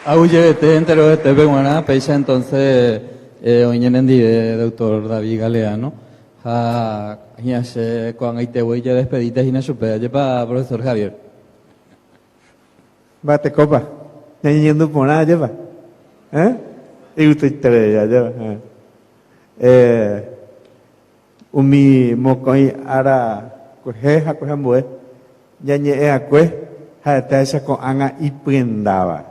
Auyete entero de Tepe Guaná, Pecha, entonces, hoy en el doctor David Galeano, a Hiashe, con Aite voy a despedirte, y na supera, lleva profesor Javier. Bate copa. Ya yendo por nada lleva. Y usted te ya lleva. Umi mokoi ara kuheja kuhambue. Ya nye akue ha tasha con anga iprendaba.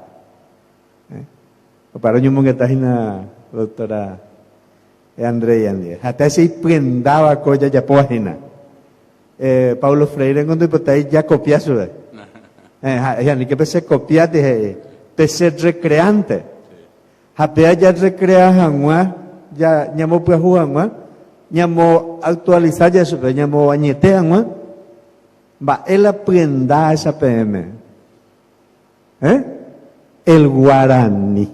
Para yo monga tajina doctora Andrea Andrea. Ha tasha iprendaba coya ya poajina. Paulo Freire cuando hipotai ya copia su. Ya ni que pese copiate pese recreante. Hapea ya recrea hangua ya ñamo pues juangua ñamo actualizar ya su ñamo añete hangua va el aprenda esa PM. El guaraní.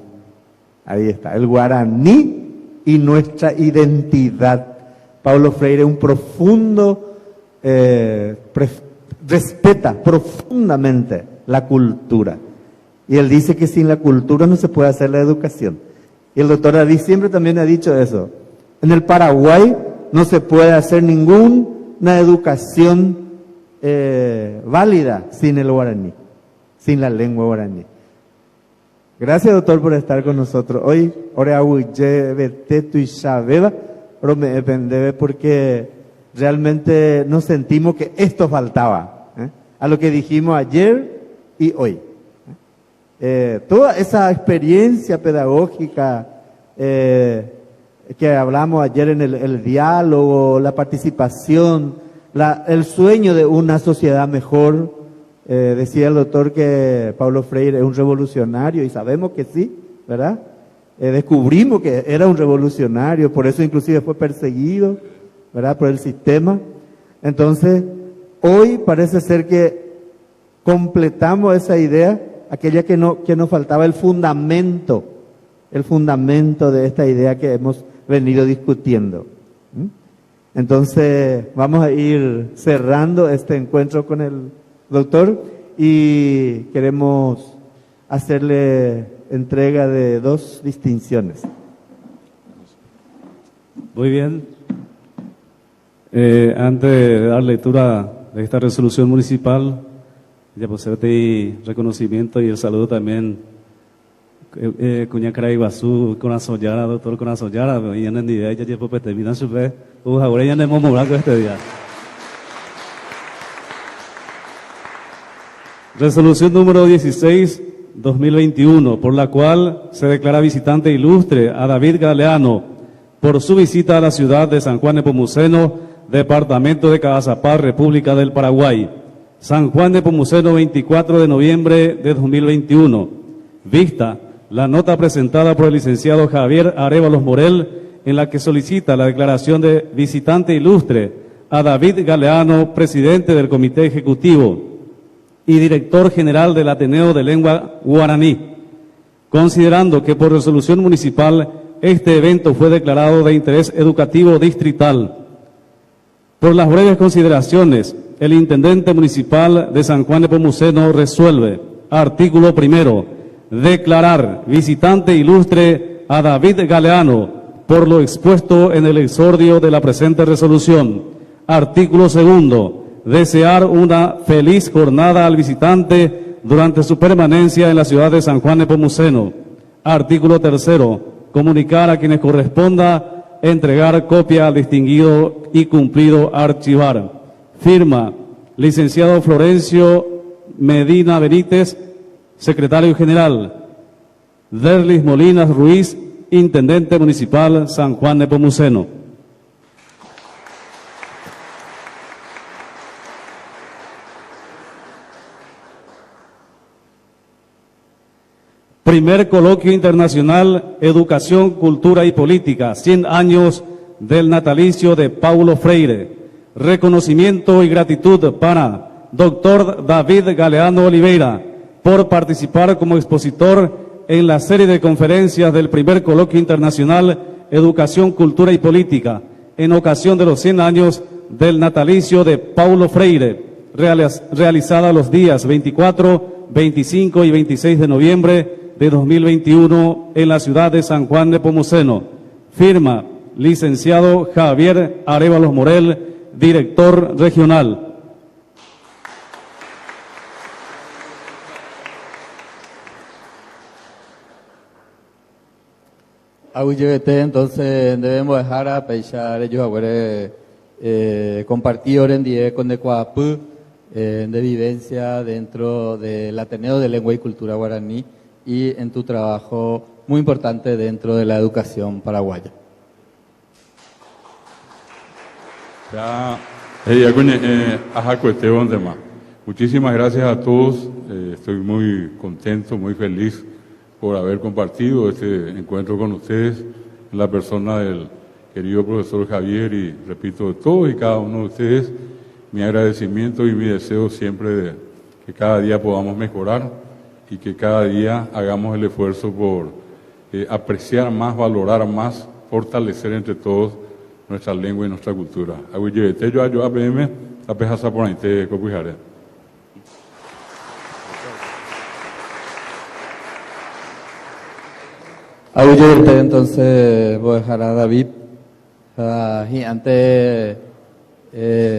Ahí está, el guaraní y nuestra identidad. Paulo Freire un profundo respeta profundamente la cultura. Y él dice que sin la cultura no se puede hacer la educación. Y el doctor David siempre también ha dicho eso. En el Paraguay no se puede hacer ninguna educación válida sin el guaraní, sin la lengua guaraní. Gracias, doctor, por estar con nosotros. Hoy, porque realmente nos sentimos que esto faltaba, a lo que dijimos ayer y hoy. Toda esa experiencia pedagógica que hablamos ayer en el diálogo, la participación, el sueño de una sociedad mejor. Decía el doctor que Paulo Freire es un revolucionario y sabemos que sí, ¿verdad? Descubrimos que era un revolucionario, por eso inclusive fue perseguido, ¿verdad? Por el sistema. Entonces, hoy parece ser que completamos esa idea, aquella que nos faltaba, el fundamento de esta idea que hemos venido discutiendo. Entonces, vamos a ir cerrando este encuentro con el doctor y queremos hacerle entrega de 2 distinciones. Muy bien. Antes de dar lectura de esta resolución municipal, ya por hacerte reconocimiento y el saludo también, Cuñacara Ibazú, con Asoyara, doctor con Asoyara, y en el día ya llevo pues terminar su vez, ahora ya no hemos morado este día. Resolución número 16/2021, por la cual se declara visitante ilustre a David Galeano por su visita a la ciudad de San Juan Nepomuceno, departamento de Caazapá, República del Paraguay. San Juan Nepomuceno, 24 de noviembre de 2021. Vista la nota presentada por el licenciado Javier Arévalos Morel, en la que solicita la declaración de visitante ilustre a David Galeano, presidente del Comité Ejecutivo y director general del Ateneo de Lengua Guaraní, considerando que por resolución municipal este evento fue declarado de interés educativo distrital. Por las breves consideraciones, el intendente municipal de San Juan Nepomuceno resuelve: artículo primero, declarar visitante ilustre a David Galeano por lo expuesto en el exordio de la presente resolución. Artículo segundo, desear una feliz jornada al visitante durante su permanencia en la ciudad de San Juan Nepomuceno. Artículo tercero, comunicar a quienes corresponda entregar copia al distinguido y cumplido archivar. Firma, licenciado Florencio Medina Benítez, secretario general. Derlis Molinas Ruiz, intendente municipal San Juan Nepomuceno. Primer Coloquio Internacional Educación, Cultura y Política, 100 años del natalicio de Paulo Freire. Reconocimiento y gratitud para Dr. David Galeano Oliveira por participar como expositor en la serie de conferencias del Primer Coloquio Internacional Educación, Cultura y Política, en ocasión de los 100 años del natalicio de Paulo Freire, realizada los días 24, 25 y 26 de noviembre de 2021 en la ciudad de San Juan de Nepomuceno. Firma, licenciado Javier Arévalos Morel, director regional. Entonces debemos dejar a pensar ellos ahora compartir en día con de Coapú de vivencia dentro del Ateneo de Lengua y Cultura Guaraní y en tu trabajo muy importante dentro de la educación paraguaya. Muchísimas gracias a todos. Estoy muy contento, muy feliz por haber compartido este encuentro con ustedes en la persona del querido profesor Javier y, repito, de todos y cada uno de ustedes, mi agradecimiento y mi deseo siempre de que cada día podamos mejorar y que cada día hagamos el esfuerzo por apreciar más, valorar más, fortalecer entre todos nuestra lengua y nuestra cultura. Entonces voy a dejar a David y antes